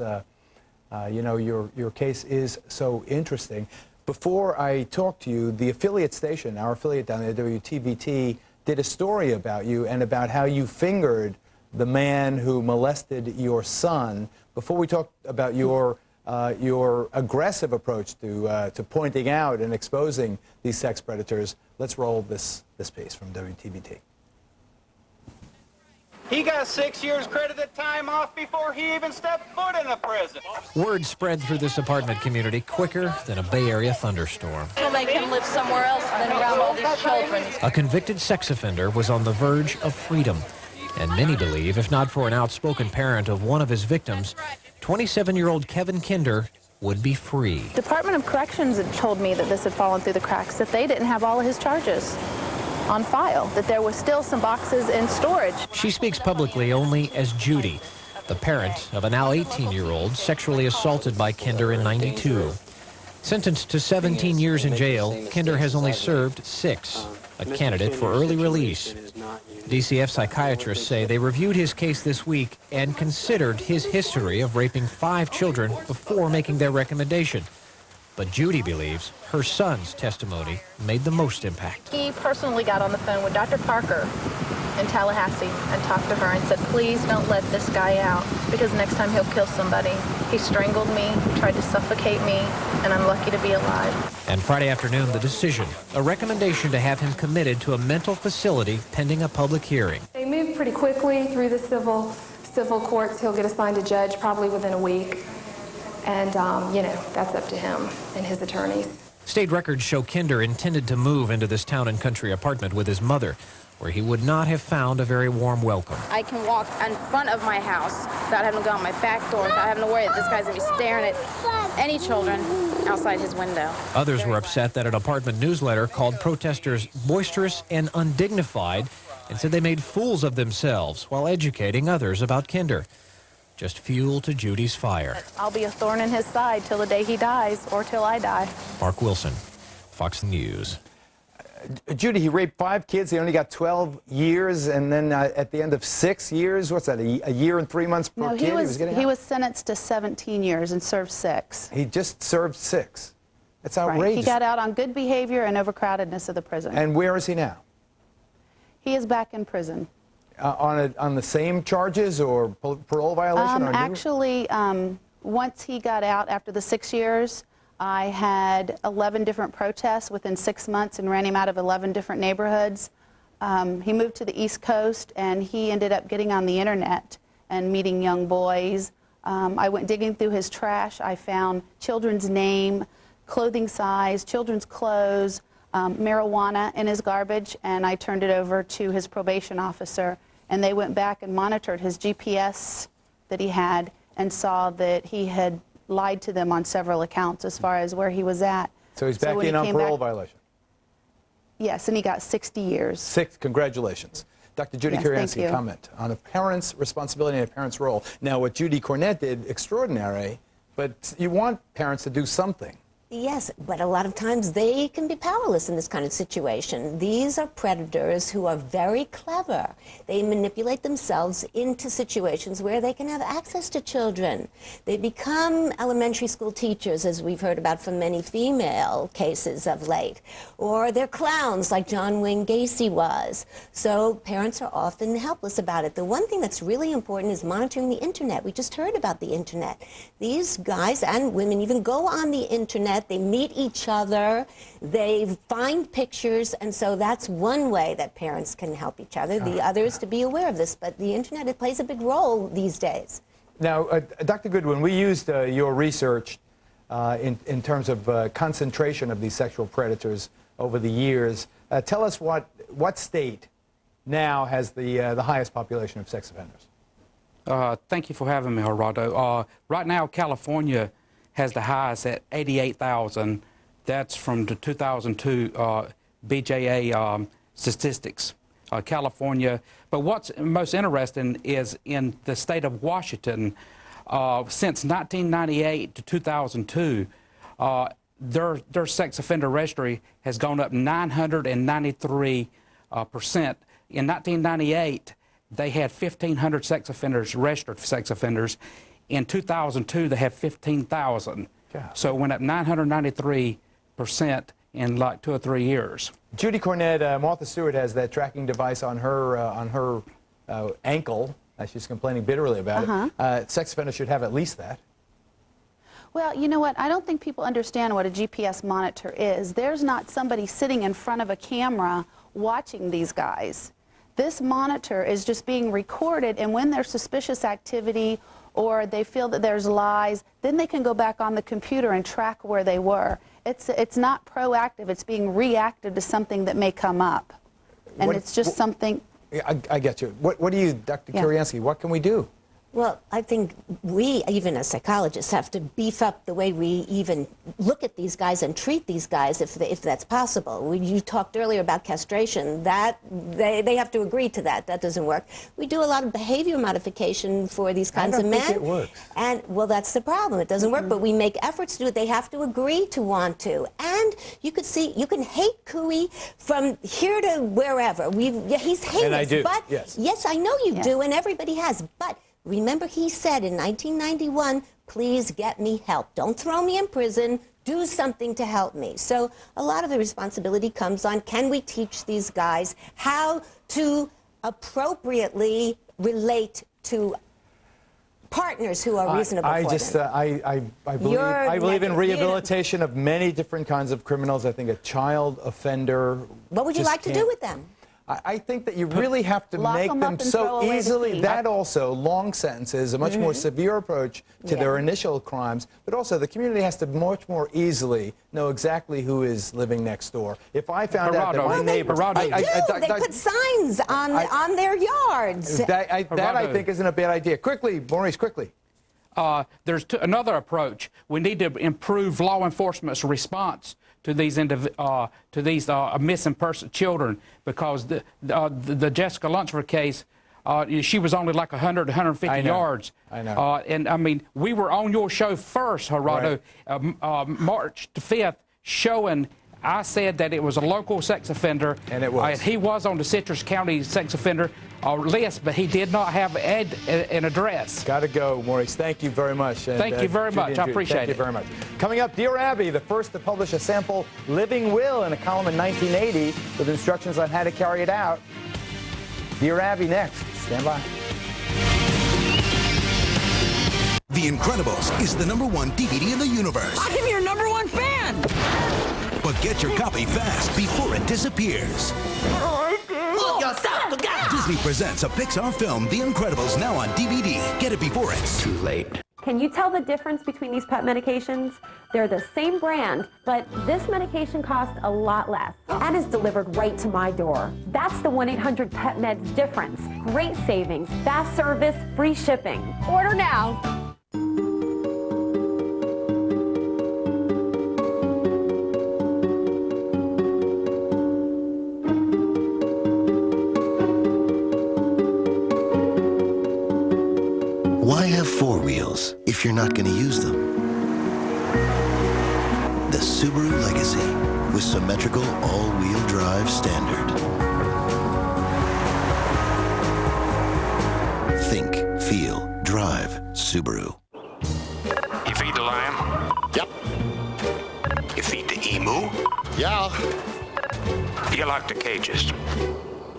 Speaker 9: your case is so interesting. Before I talk to you, the affiliate station, our affiliate down there, WTVT, did a story about you and about how you fingered the man who molested your son. Before we talk about your aggressive approach to pointing out and exposing these sex predators, let's roll this piece from WTVT.
Speaker 1: He got 6 years credited time off before he even stepped foot in a prison.
Speaker 3: Word spread through this apartment community quicker than a Bay Area thunderstorm.
Speaker 4: We'll make him live somewhere else than around all these children.
Speaker 3: A convicted sex offender was on the verge of freedom. And many believe, if not for an outspoken parent of one of his victims, 27-year-old Kevin Kinder would be free.
Speaker 19: Department of Corrections had told me that this had fallen through the cracks, that they didn't have all of his charges on file, that there were still some boxes in storage.
Speaker 3: She speaks publicly only as Judy, the parent of a now 18-year-old sexually assaulted by Kinder in '92. Sentenced to 17 years in jail, Kinder has only served 6, a candidate for early release. DCF psychiatrists say they reviewed his case this week and considered his history of raping 5 children before making their recommendation. But Judy believes her son's testimony made the most impact.
Speaker 19: He personally got on the phone with Dr. Parker in Tallahassee and talked to her and said, please don't let this guy out because next time he'll kill somebody. He strangled me, tried to suffocate me, and I'm lucky to be alive.
Speaker 3: And Friday afternoon, the decision, a recommendation to have him committed to a mental facility pending a public hearing.
Speaker 20: They move pretty quickly through the civil courts. He'll get assigned a judge probably within a week. And, that's up to him and his attorneys.
Speaker 3: State records show Kinder intended to move into this town and country apartment with his mother, where he would not have found a very warm welcome.
Speaker 21: I can walk in front of my house without having to go out my back door, without having to worry that this guy's going to be staring at any children outside his window.
Speaker 3: Others were upset that an apartment newsletter called protesters boisterous and undignified and said they made fools of themselves while educating others about Kinder. Just fuel to Judy's fire.
Speaker 19: I'll be a thorn in his side till the day he dies or till I die.
Speaker 3: Mark Wilson, Fox News.
Speaker 9: Judy, he raped 5 kids. He only got 12 years, and then at the end of 6 years, what's that, a year and 3 months per kid?
Speaker 22: He was sentenced to 17 years and served 6.
Speaker 9: He just served 6. That's outrageous.
Speaker 22: Right. He got out on good behavior and overcrowdedness of the prison.
Speaker 9: And where is he now?
Speaker 22: He is back in prison.
Speaker 9: On the same charges or parole violation?
Speaker 22: Actually, once he got out after the 6 years, I had 11 different protests within 6 months and ran him out of 11 different neighborhoods. He moved to the East Coast and he ended up getting on the internet and meeting young boys I went digging through his trash. I found children's name, clothing size, children's clothes, marijuana in his garbage, and I turned it over to his probation officer. And they went back and monitored his GPS that he had and saw that he had lied to them on several accounts as far as where he was at.
Speaker 9: So he's back in on parole violation?
Speaker 22: Yes, and he got 60 years.
Speaker 9: Congratulations. Dr. Judy
Speaker 22: Yes, thank
Speaker 9: Kuriansky,
Speaker 22: you.
Speaker 9: comment on a parent's responsibility and a parent's role. Now, what Judy Cornett did, extraordinary, but you want parents to do something.
Speaker 2: Yes, but a lot of times they can be powerless in this kind of situation. These are predators who are very clever. They manipulate themselves into situations where they can have access to children. They become elementary school teachers, as we've heard about from many female cases of late. Or they're clowns, like John Wayne Gacy was. So parents are often helpless about it. The one thing that's really important is monitoring the internet. We just heard about the internet. These guys and women even go on the internet. They meet each other, they find pictures, and so that's one way that parents can help each other. The other is to be aware of this, but the internet, it plays a big role these days.
Speaker 9: Now, Dr. Goodwin, we used your research in terms of concentration of these sexual predators over the years. Tell us what state now has the highest population of sex offenders?
Speaker 7: Thank you for having me, Geraldo. Right now, California has the highest at 88,000. That's from the 2002 BJA statistics, California. But what's most interesting is in the state of Washington, since 1998 to 2002, their sex offender registry has gone up 993%. In 1998, they had 1,500 sex offenders, registered sex offenders. In 2002, they had 15,000. So it went up 993% in like 2 or 3 years.
Speaker 9: Judy Cornett, Martha Stewart has that tracking device on her ankle. She's complaining bitterly about it. Sex offenders should have at least that.
Speaker 22: Well, you know what? I don't think people understand what a GPS monitor is. There's not somebody sitting in front of a camera watching these guys. This monitor is just being recorded, and when there's suspicious activity or they feel that there's lies, then they can go back on the computer and track where they were. It's not proactive. It's being reactive to something that may come up. And it's just something...
Speaker 9: I get you. What do you, Dr. Kuriansky, what can we do?
Speaker 2: Well, I think we, even as psychologists, have to beef up the way we even look at these guys and treat these guys, if that's possible. You talked earlier about castration. That they have to agree to that. That doesn't work. We do a lot of behavior modification for these kinds of men. I don't think it works. And, well, that's the problem. It doesn't work, but we make efforts to do it. They have to agree to want to. And you could see, you can hate Cooey from here to wherever. He's heinous.
Speaker 9: And I do,
Speaker 2: but,
Speaker 9: yes,
Speaker 2: I know you do, and everybody has. But remember, he said in 1991, please get me help. Don't throw me in prison. Do something to help me. So a lot of the responsibility comes on, can we teach these guys how to appropriately relate to partners who are reasonable for them?
Speaker 9: I believe in rehabilitation of many different kinds of criminals. I think a child offender...
Speaker 2: What would you like to do with them?
Speaker 9: I think that you really have to make them so easily. That also, long sentences, a much more severe approach to their initial crimes, but also the community has to much more easily know exactly who is living next door. If I found out that my neighbor...
Speaker 2: They put signs on their yards.
Speaker 9: That I think isn't a bad idea. Quickly, Maurice, quickly.
Speaker 7: There's another approach. We need to improve law enforcement's response to these missing person children, because the Jessica Lunsford case, she was only like 100, 150 yards.
Speaker 9: I know.
Speaker 7: And I mean, we were on your show first, Geraldo, March the 5th, showing. I said that it was a local sex offender.
Speaker 9: And it was.
Speaker 7: He was on the Citrus County sex offender list, but he did not have an address.
Speaker 9: Got to go, Maurice. Thank you very much.
Speaker 7: Thank you very much. I appreciate it.
Speaker 9: Thank you very much. Coming up, Dear Abby, the first to publish a sample living will in a column in 1980 with instructions on how to carry it out. Dear Abby next. Stand by.
Speaker 10: The Incredibles is the #1 DVD in the universe.
Speaker 17: I'm your #1 fan!
Speaker 10: But get your copy fast before it disappears.
Speaker 17: Pull yourself together!
Speaker 10: Disney presents a Pixar film, The Incredibles, now on DVD. Get it before it's too late.
Speaker 8: Can you tell the difference between these pet medications? They're the same brand, but this medication costs a lot less and is delivered right to my door. That's the 1-800-PET-MEDS difference. Great savings, fast service, free shipping. Order now.
Speaker 18: Why have four wheels if you're not going to use them? The Subaru Legacy with symmetrical all-wheel drive standard. Think, feel, drive Subaru.
Speaker 23: You feed the lion? Yep. You feed the emu? Yeah. You like the cages?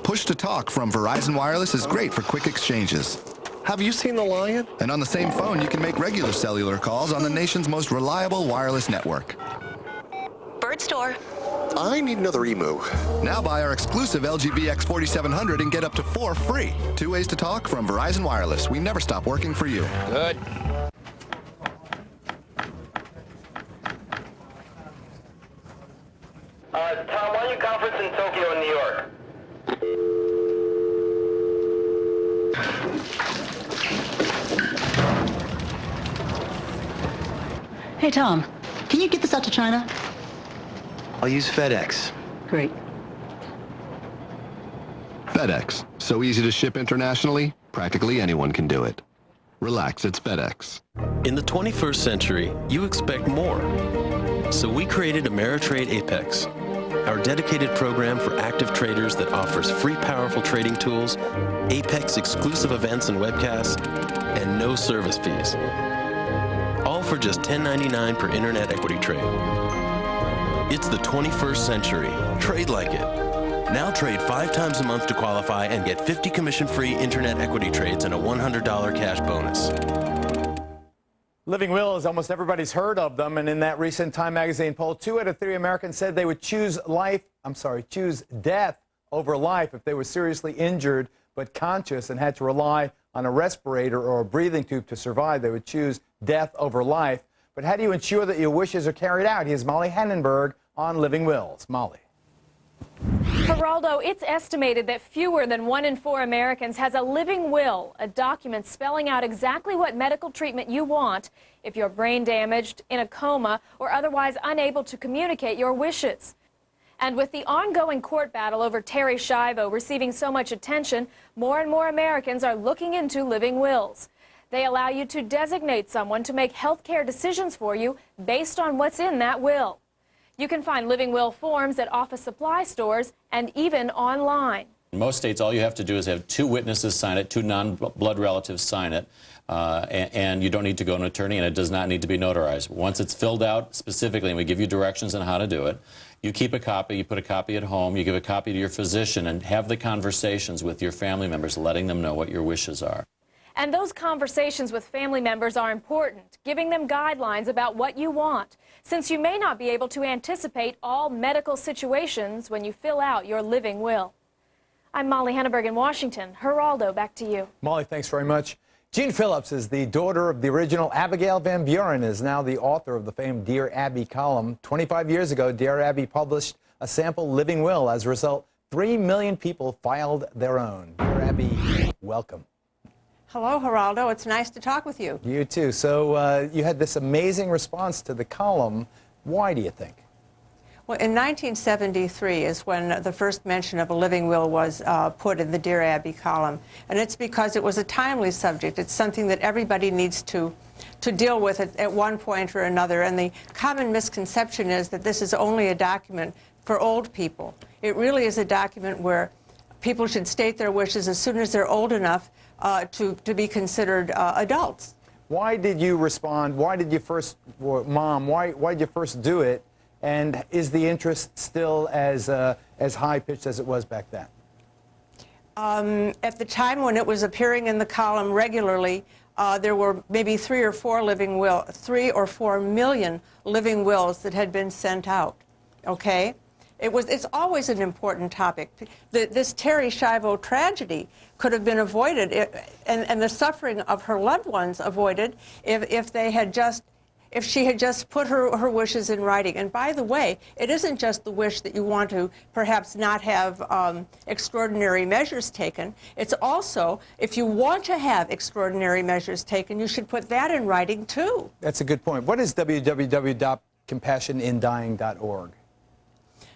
Speaker 24: Push to talk from Verizon Wireless is great for quick exchanges. Have you seen the lion? And on the same phone, you can make regular cellular calls on the nation's most reliable wireless network.
Speaker 25: Bird store.
Speaker 24: I need another emu. Now buy our exclusive LG VX4700 and get up to 4 free. 2 ways to talk from Verizon Wireless. We never stop working for you.
Speaker 23: Good.
Speaker 1: Tom, why don't you conference in Tokyo and New York?
Speaker 26: Hey, Tom, can you get this out to China?
Speaker 24: I'll use FedEx.
Speaker 26: Great.
Speaker 24: FedEx. So easy to ship internationally, practically anyone can do it. Relax, it's FedEx.
Speaker 27: In the 21st century, you expect more. So we created Ameritrade Apex, our dedicated program for active traders that offers free, powerful trading tools, Apex exclusive events and webcasts, and no service fees. All for just $10.99 per internet equity trade. It's the 21st century. Trade like it. Now trade 5 times a month to qualify and get 50 commission-free internet equity trades and a $100 cash bonus.
Speaker 9: Living wills, almost everybody's heard of them, and in that recent Time magazine poll, 2 out of 3 Americans said they would choose death over life if they were seriously injured but conscious and had to rely on a respirator or a breathing tube to survive. They would choose death over life. But how do you ensure that your wishes are carried out? Here's Molly Hannenberg on Living Wills. Molly.
Speaker 28: Geraldo, it's estimated that fewer than 1 in 4 Americans has a living will, a document spelling out exactly what medical treatment you want if you're brain damaged, in a coma, or otherwise unable to communicate your wishes. And with the ongoing court battle over Terry Schiavo receiving so much attention, more and more Americans are looking into living wills. They allow you to designate someone to make health care decisions for you based on what's in that will. You can find living will forms at office supply stores and even online.
Speaker 29: In most states, all you have to do is have 2 witnesses sign it, 2 non-blood relatives sign it, and you don't need to go to an attorney, and it does not need to be notarized. Once it's filled out specifically, and we give you directions on how to do it, you keep a copy, you put a copy at home, you give a copy to your physician, and have the conversations with your family members, letting them know what your wishes are.
Speaker 28: And those conversations with family members are important, giving them guidelines about what you want, since you may not be able to anticipate all medical situations when you fill out your living will. I'm Molly Hannenberg in Washington. Geraldo, back to you.
Speaker 9: Molly, thanks very much. Jean Phillips is the daughter of the original Abigail Van Buren, is now the author of the famed Dear Abby column. 25 years ago, Dear Abby published a sample living will. As a result, 3 million people filed their own. Dear Abby, welcome.
Speaker 30: Hello, Geraldo. It's nice to talk with you.
Speaker 9: You too. So you had this amazing response to the column. Why do you think?
Speaker 30: Well, in 1973 is when the first mention of a living will was put in the Dear Abby column. And it's because it was a timely subject. It's something that everybody needs to deal with at one point or another. And the common misconception is that this is only a document for old people. It really is a document where people should state their wishes as soon as they're old enough to be considered adults.
Speaker 9: Why did you respond? Why did you first, Mom, why did you first do it? And is the interest still as high-pitched as it was back then?
Speaker 30: At the time when it was appearing in the column regularly, there were maybe 3 or 4 million living wills that had been sent out. Okay? It's always an important topic. This Terri Schiavo tragedy could have been avoided, and the suffering of her loved ones avoided if she had just put her wishes in writing. And by the way, it isn't just the wish that you want to perhaps not have extraordinary measures taken. It's also, if you want to have extraordinary measures taken, you should put that in writing too.
Speaker 9: That's a good point. What is www.compassionindying.org?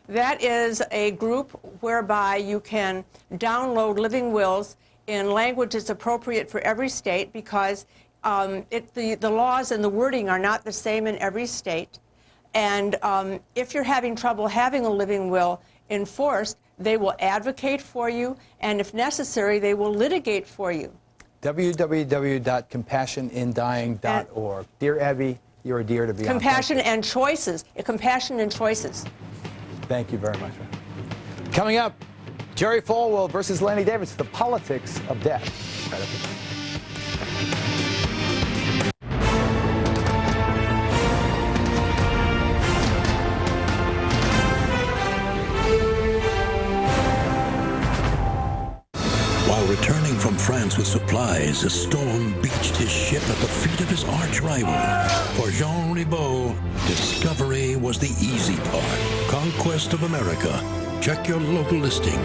Speaker 30: That is a group whereby you can download living wills in language that's appropriate for every state, because the laws and the wording are not the same in every state. And if you're having trouble having a living will enforced, they will advocate for you, and if necessary, they will litigate for you.
Speaker 9: www.compassionindying.org. Dear Abby, you're a dear to be on.
Speaker 30: Compassion and choices. Compassion and choices.
Speaker 9: Thank you very much. Coming up, Jerry Falwell versus Lanny Davis, the politics of death. Right up here.
Speaker 4: While returning from France with supplies, a storm beached his ship at the feet of his arch rival. For Jean Ribault, discovery was the easy part. Conquest of America. Check your local listings.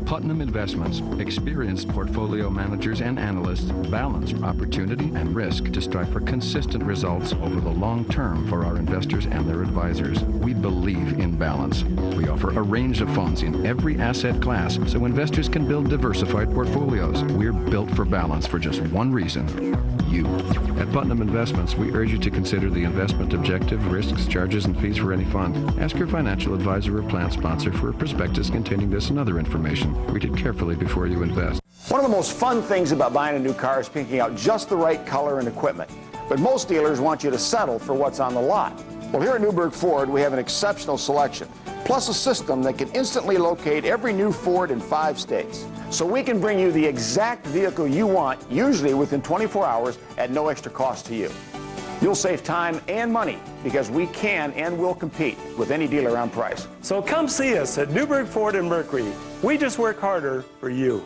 Speaker 5: Putnam Investments, experienced portfolio managers and analysts balance opportunity and risk to strive for consistent results over the long term for our investors and their advisors. We believe in balance. We offer a range of funds in every asset class so investors can build diversified portfolios. We're built for balance for just one reason: you. At Putnam Investments, we urge you to consider the investment objective, risks, charges, and fees for any fund. Ask your financial advisor or plan sponsor for a prospectus containing this and other information. Read it carefully before you invest.
Speaker 6: One of the most fun things about buying a new car is picking out just the right color and equipment. But most dealers want you to settle for what's on the lot. Well, here at Newburgh Ford, we have an exceptional selection, plus a system that can instantly locate every new Ford in 5 states. So we can bring you the exact vehicle you want, usually within 24 hours at no extra cost to you. You'll save time and money because we can and will compete with any dealer on price.
Speaker 11: So come see us at Newburgh Ford and Mercury. We just work harder for you.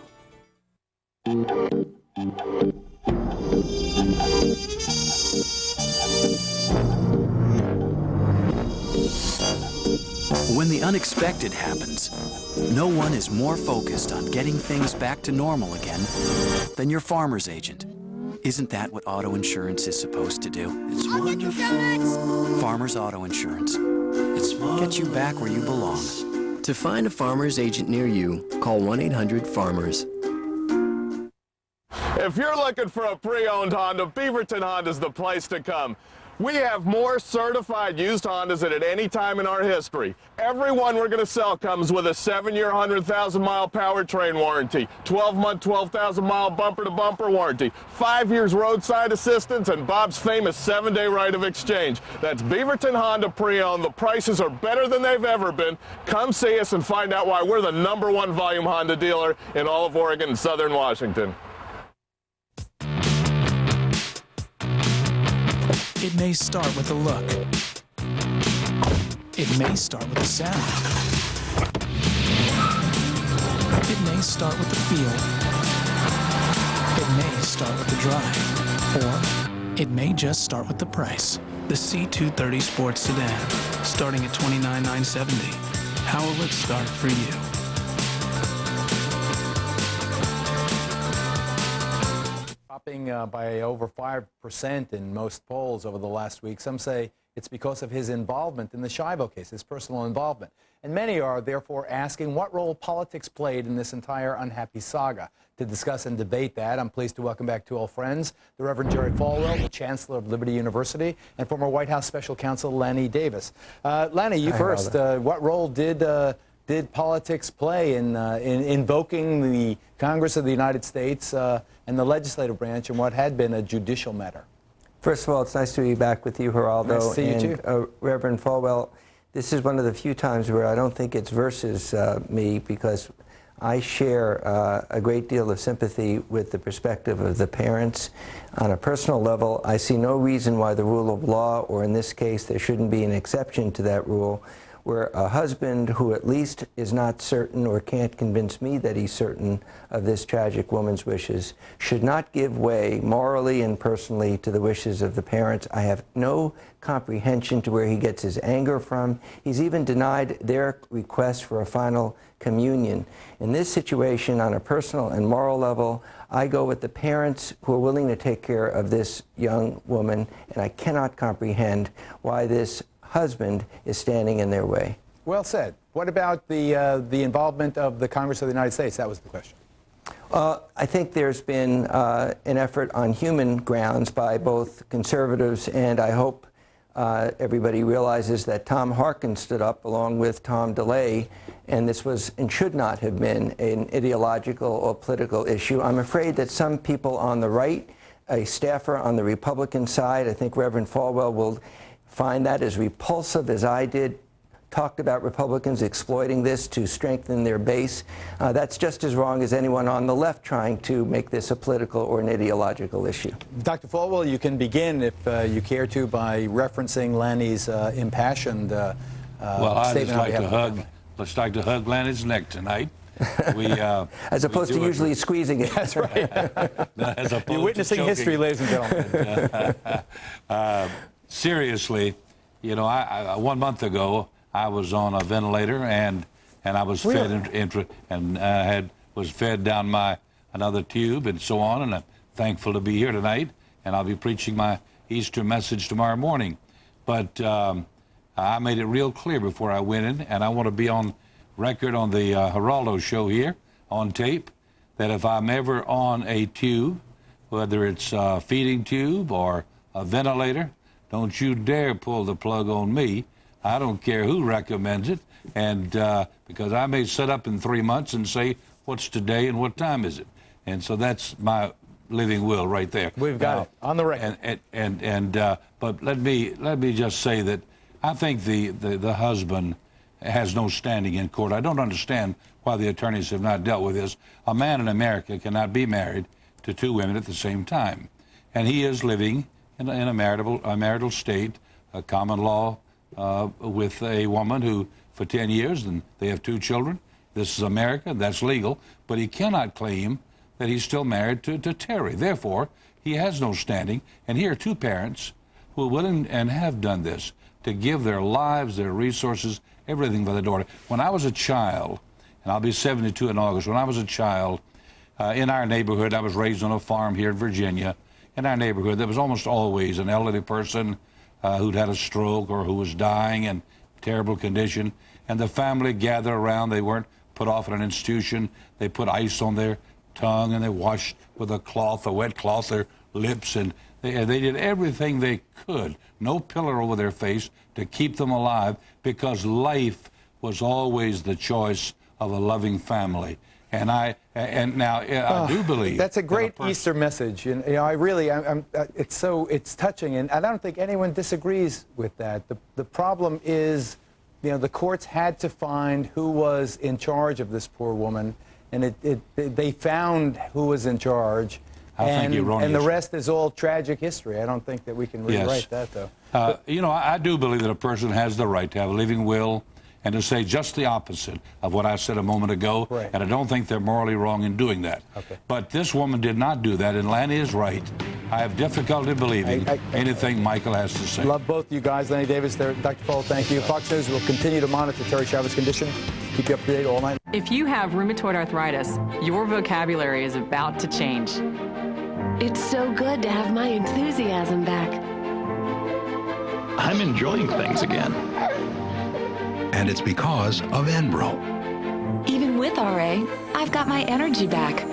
Speaker 12: When the unexpected happens, no one is more focused on getting things back to normal again than your farmer's agent. Isn't that what auto insurance is supposed to do?
Speaker 17: I'll get you donuts!
Speaker 12: Farmers Auto Insurance. Get you back where you belong.
Speaker 13: To find a farmer's agent near you, call 1-800-FARMERS.
Speaker 14: If you're looking for a pre-owned Honda, Beaverton Honda's the place to come. We have more certified used Hondas than at any time in our history. Every one we're going to sell comes with a 7-year, 100,000-mile powertrain warranty, 12-month, 12,000-mile bumper-to-bumper warranty, 5 years roadside assistance, and Bob's famous 7-day right of exchange. That's Beaverton Honda Pre-Owned. The prices are better than they've ever been. Come see us and find out why we're the #1 volume Honda dealer in all of Oregon and Southern Washington.
Speaker 15: It may start with a look. It may start with a sound. It may start with the feel. It may start with the drive. Or it may just start with the price. The C230 Sports Sedan, starting at $29,970. How will it start for you?
Speaker 9: Dropping by over 5% in most polls over the last week. Some say it's because of his involvement in the Schiavo case, his personal involvement. And many are therefore asking what role politics played in this entire unhappy saga. To discuss and debate that, I'm pleased to welcome back two old friends, the Reverend Jerry Falwell, the Chancellor of Liberty University, and former White House Special Counsel Lanny Davis. Lanny, you first. What role did politics play in invoking the Congress of the United States and the legislative branch in what had been a judicial matter?
Speaker 16: First of all, it's nice to be back with you, Geraldo.
Speaker 9: Nice to see you too.
Speaker 16: Reverend Falwell.
Speaker 2: this is one of the few times where I don't think it's versus me, because I share a great deal of sympathy with the perspective of the parents. On a personal level, I see no reason why the rule of law, or in this case, there shouldn't be an exception to that rule, where a husband who at least is not certain or can't convince me that he's certain of this tragic woman's wishes should not give way morally and personally to the wishes of the parents. I have no comprehension to where he gets his anger from. He's even denied their request for a final communion. In this situation, on a personal and moral level, I go with the parents who are willing to take care of this young woman, and I cannot comprehend why this husband is standing in their way.
Speaker 9: Well said. What about the involvement of the Congress of the United States? That was the question.
Speaker 2: I think there's been an effort on human grounds by both conservatives, and I hope everybody realizes that Tom Harkin stood up along with Tom DeLay, and this was and should not have been an ideological or political issue. I'm afraid that some people on the right, a staffer on the Republican side, I think Reverend Falwell will find that as repulsive as I did, talked about Republicans exploiting this to strengthen their base. That's just as wrong as anyone on the left trying to make this a political or an ideological issue.
Speaker 9: Dr. Falwell, you can begin, if you care to, by referencing Lanny's impassioned
Speaker 3: well, I'd
Speaker 9: statement.
Speaker 3: just like to hug Lanny's neck tonight. We,
Speaker 2: as opposed to usually squeezing it.
Speaker 9: That's right. You're witnessing history, ladies and gentlemen.
Speaker 3: Seriously, you know, I 1 month ago I was on a ventilator and I was was fed down my another tube and so on, and I'm thankful to be here tonight, and I'll be preaching my Easter message tomorrow morning. But I made it real clear before I went in, and I want to be on record on the Geraldo show here on tape, that if I'm ever on a tube, whether it's a feeding tube or a ventilator, don't you dare pull the plug on me. I don't care who recommends it, and because I may sit up in 3 months and say, what's today and what time is it? And so that's my living will right there.
Speaker 9: We've got it on the record.
Speaker 3: But let me just say that I think the husband has no standing in court. I don't understand why the attorneys have not dealt with this. A man in America cannot be married to two women at the same time, and he is living in a marital state, a common law, with a woman who, for 10 years, and they have 2 children. This is America, that's legal, but he cannot claim that he's still married to Terry. Therefore, he has no standing, and here are 2 parents who are willing and have done this to give their lives, their resources, everything for their daughter. When I was a child, and I'll be 72 in August, when I was a child, in our neighborhood, I was raised on a farm here in Virginia. In our neighborhood, there was almost always an elderly person who'd had a stroke or who was dying in terrible condition, and the family gathered around. They weren't put off in an institution. They put ice on their tongue, and they washed with a cloth, a wet cloth, their lips, and they did everything they could, no pillar over their face, to keep them alive, because life was always the choice of a loving family. And I do believe
Speaker 9: that's a great Easter message, and you know, it's touching, and I don't think anyone disagrees with that. The problem is, you know, the courts had to find who was in charge of this poor woman, and they found who was in charge. And the rest is all tragic history. I don't think that we can rewrite that, though.
Speaker 3: You know, I do believe that a person has the right to have a living will and to say just the opposite of what I said a moment ago.
Speaker 9: Right.
Speaker 3: And I don't think they're morally wrong in doing that.
Speaker 9: Okay.
Speaker 3: But this woman did not do that, and Lanny is right. I have difficulty believing anything Michael has to say.
Speaker 9: Love both you guys. Lanny Davis, Dr. Falwell, thank you. Fox News will continue to monitor Terry Chavez's condition. Keep you up to date all night.
Speaker 7: If you have rheumatoid arthritis, your vocabulary is about to change.
Speaker 8: It's so good to have my enthusiasm back.
Speaker 10: I'm enjoying things again. And it's because of Enbrel.
Speaker 8: Even with RA, I've got my energy back.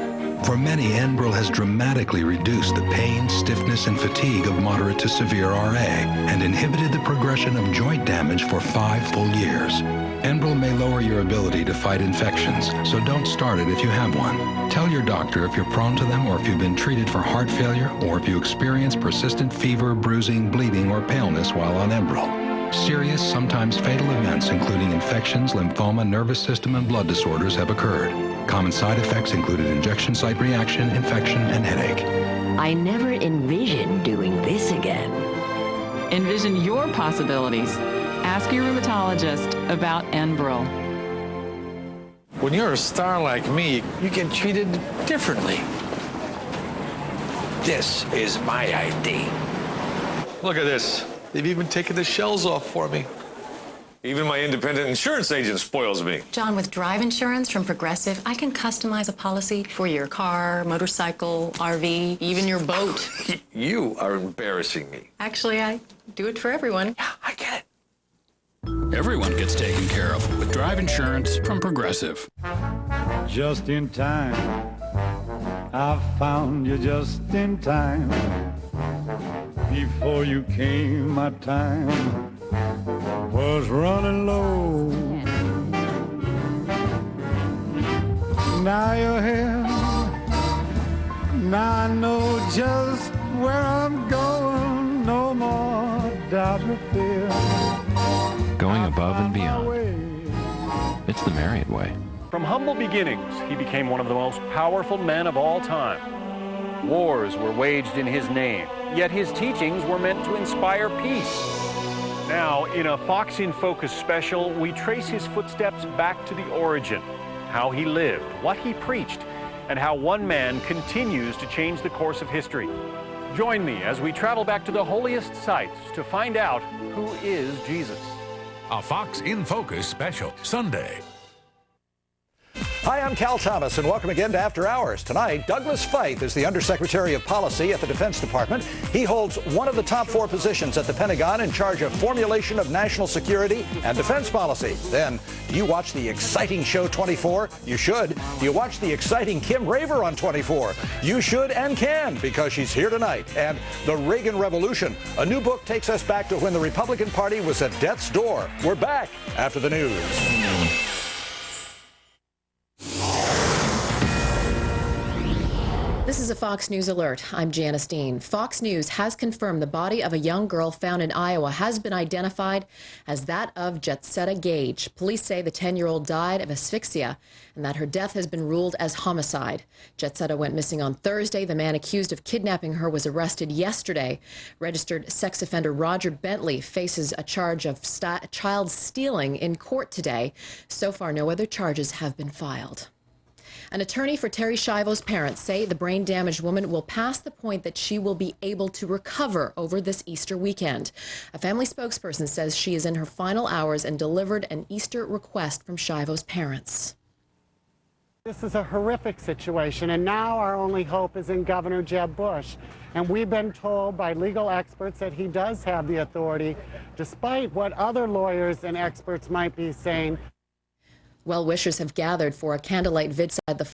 Speaker 10: For many, Enbrel has dramatically reduced the pain, stiffness, and fatigue of moderate to severe RA and inhibited the progression of joint damage for 5 full years. Enbrel may lower your ability to fight infections, so don't start it if you have one. Tell your doctor if you're prone to them, or if you've been treated for heart failure, or if you experience persistent fever, bruising, bleeding, or paleness while on Enbrel. Serious, sometimes fatal events, including infections, lymphoma, nervous system, and blood disorders, have occurred. Common side effects included injection site reaction, infection, and headache.
Speaker 8: I never envisioned doing this again.
Speaker 7: Envision your possibilities. Ask your rheumatologist about Enbrel.
Speaker 1: When you're a star like me, you get treated differently. This is my ID. Look at this. They've even taken the shells off for me.
Speaker 16: Even my independent insurance agent spoils me.
Speaker 18: John, with Drive Insurance from Progressive, I can customize a policy for your car, motorcycle, RV, even your boat.
Speaker 1: You are embarrassing me.
Speaker 18: Actually, I do it for everyone.
Speaker 1: Yeah, I get it.
Speaker 19: Everyone gets taken care of with Drive Insurance from Progressive.
Speaker 20: Just in time. I found you just in time. Before you came, my time was running low. Now you're here. Now I know just where I'm going. No more doubt or fear.
Speaker 5: Going above and beyond. It's the Marriott way.
Speaker 21: From humble beginnings, he became one of the most powerful men of all time. Wars were waged in his name, yet his teachings were meant to inspire peace. Now, in a Fox in Focus special, we trace his footsteps back to the origin, how he lived, what he preached, and how one man continues to change the course of history. Join me as we travel back to the holiest sites to find out who is Jesus. A Fox in Focus special, Sunday.
Speaker 22: Hi, I'm Cal Thomas, and welcome again to After Hours. Tonight, Douglas Feith is the Undersecretary of Policy at the Defense Department. He holds one of the top 4 positions at the Pentagon in charge of formulation of national security and defense policy. Then, do you watch the exciting show 24? You should. Do you watch the exciting Kim Raver on 24? You should and can, because she's here tonight. And The Reagan Revolution, a new book, takes us back to when the Republican Party was at death's door. We're back after the news.
Speaker 23: This is a Fox News alert. I'm Janice Dean. Fox News has confirmed the body of a young girl found in Iowa has been identified as that of Jetsetta Gage. Police say the 10-year-old died of asphyxia and that her death has been ruled as homicide. Jetsetta went missing on Thursday. The man accused of kidnapping her was arrested yesterday. Registered sex offender Roger Bentley faces a charge of child stealing in court today. So far, no other charges have been filed. An attorney for Terri Schiavo's parents say the brain-damaged woman will pass the point that she will be able to recover over this Easter weekend. A family spokesperson says she is in her final hours and delivered an Easter request from Schiavo's parents.
Speaker 25: This is a horrific situation, and now our only hope is in Governor Jeb Bush. And we've been told by legal experts that he does have the authority, despite what other lawyers and experts might be saying.
Speaker 23: Well-wishers have gathered for a candlelight vidside the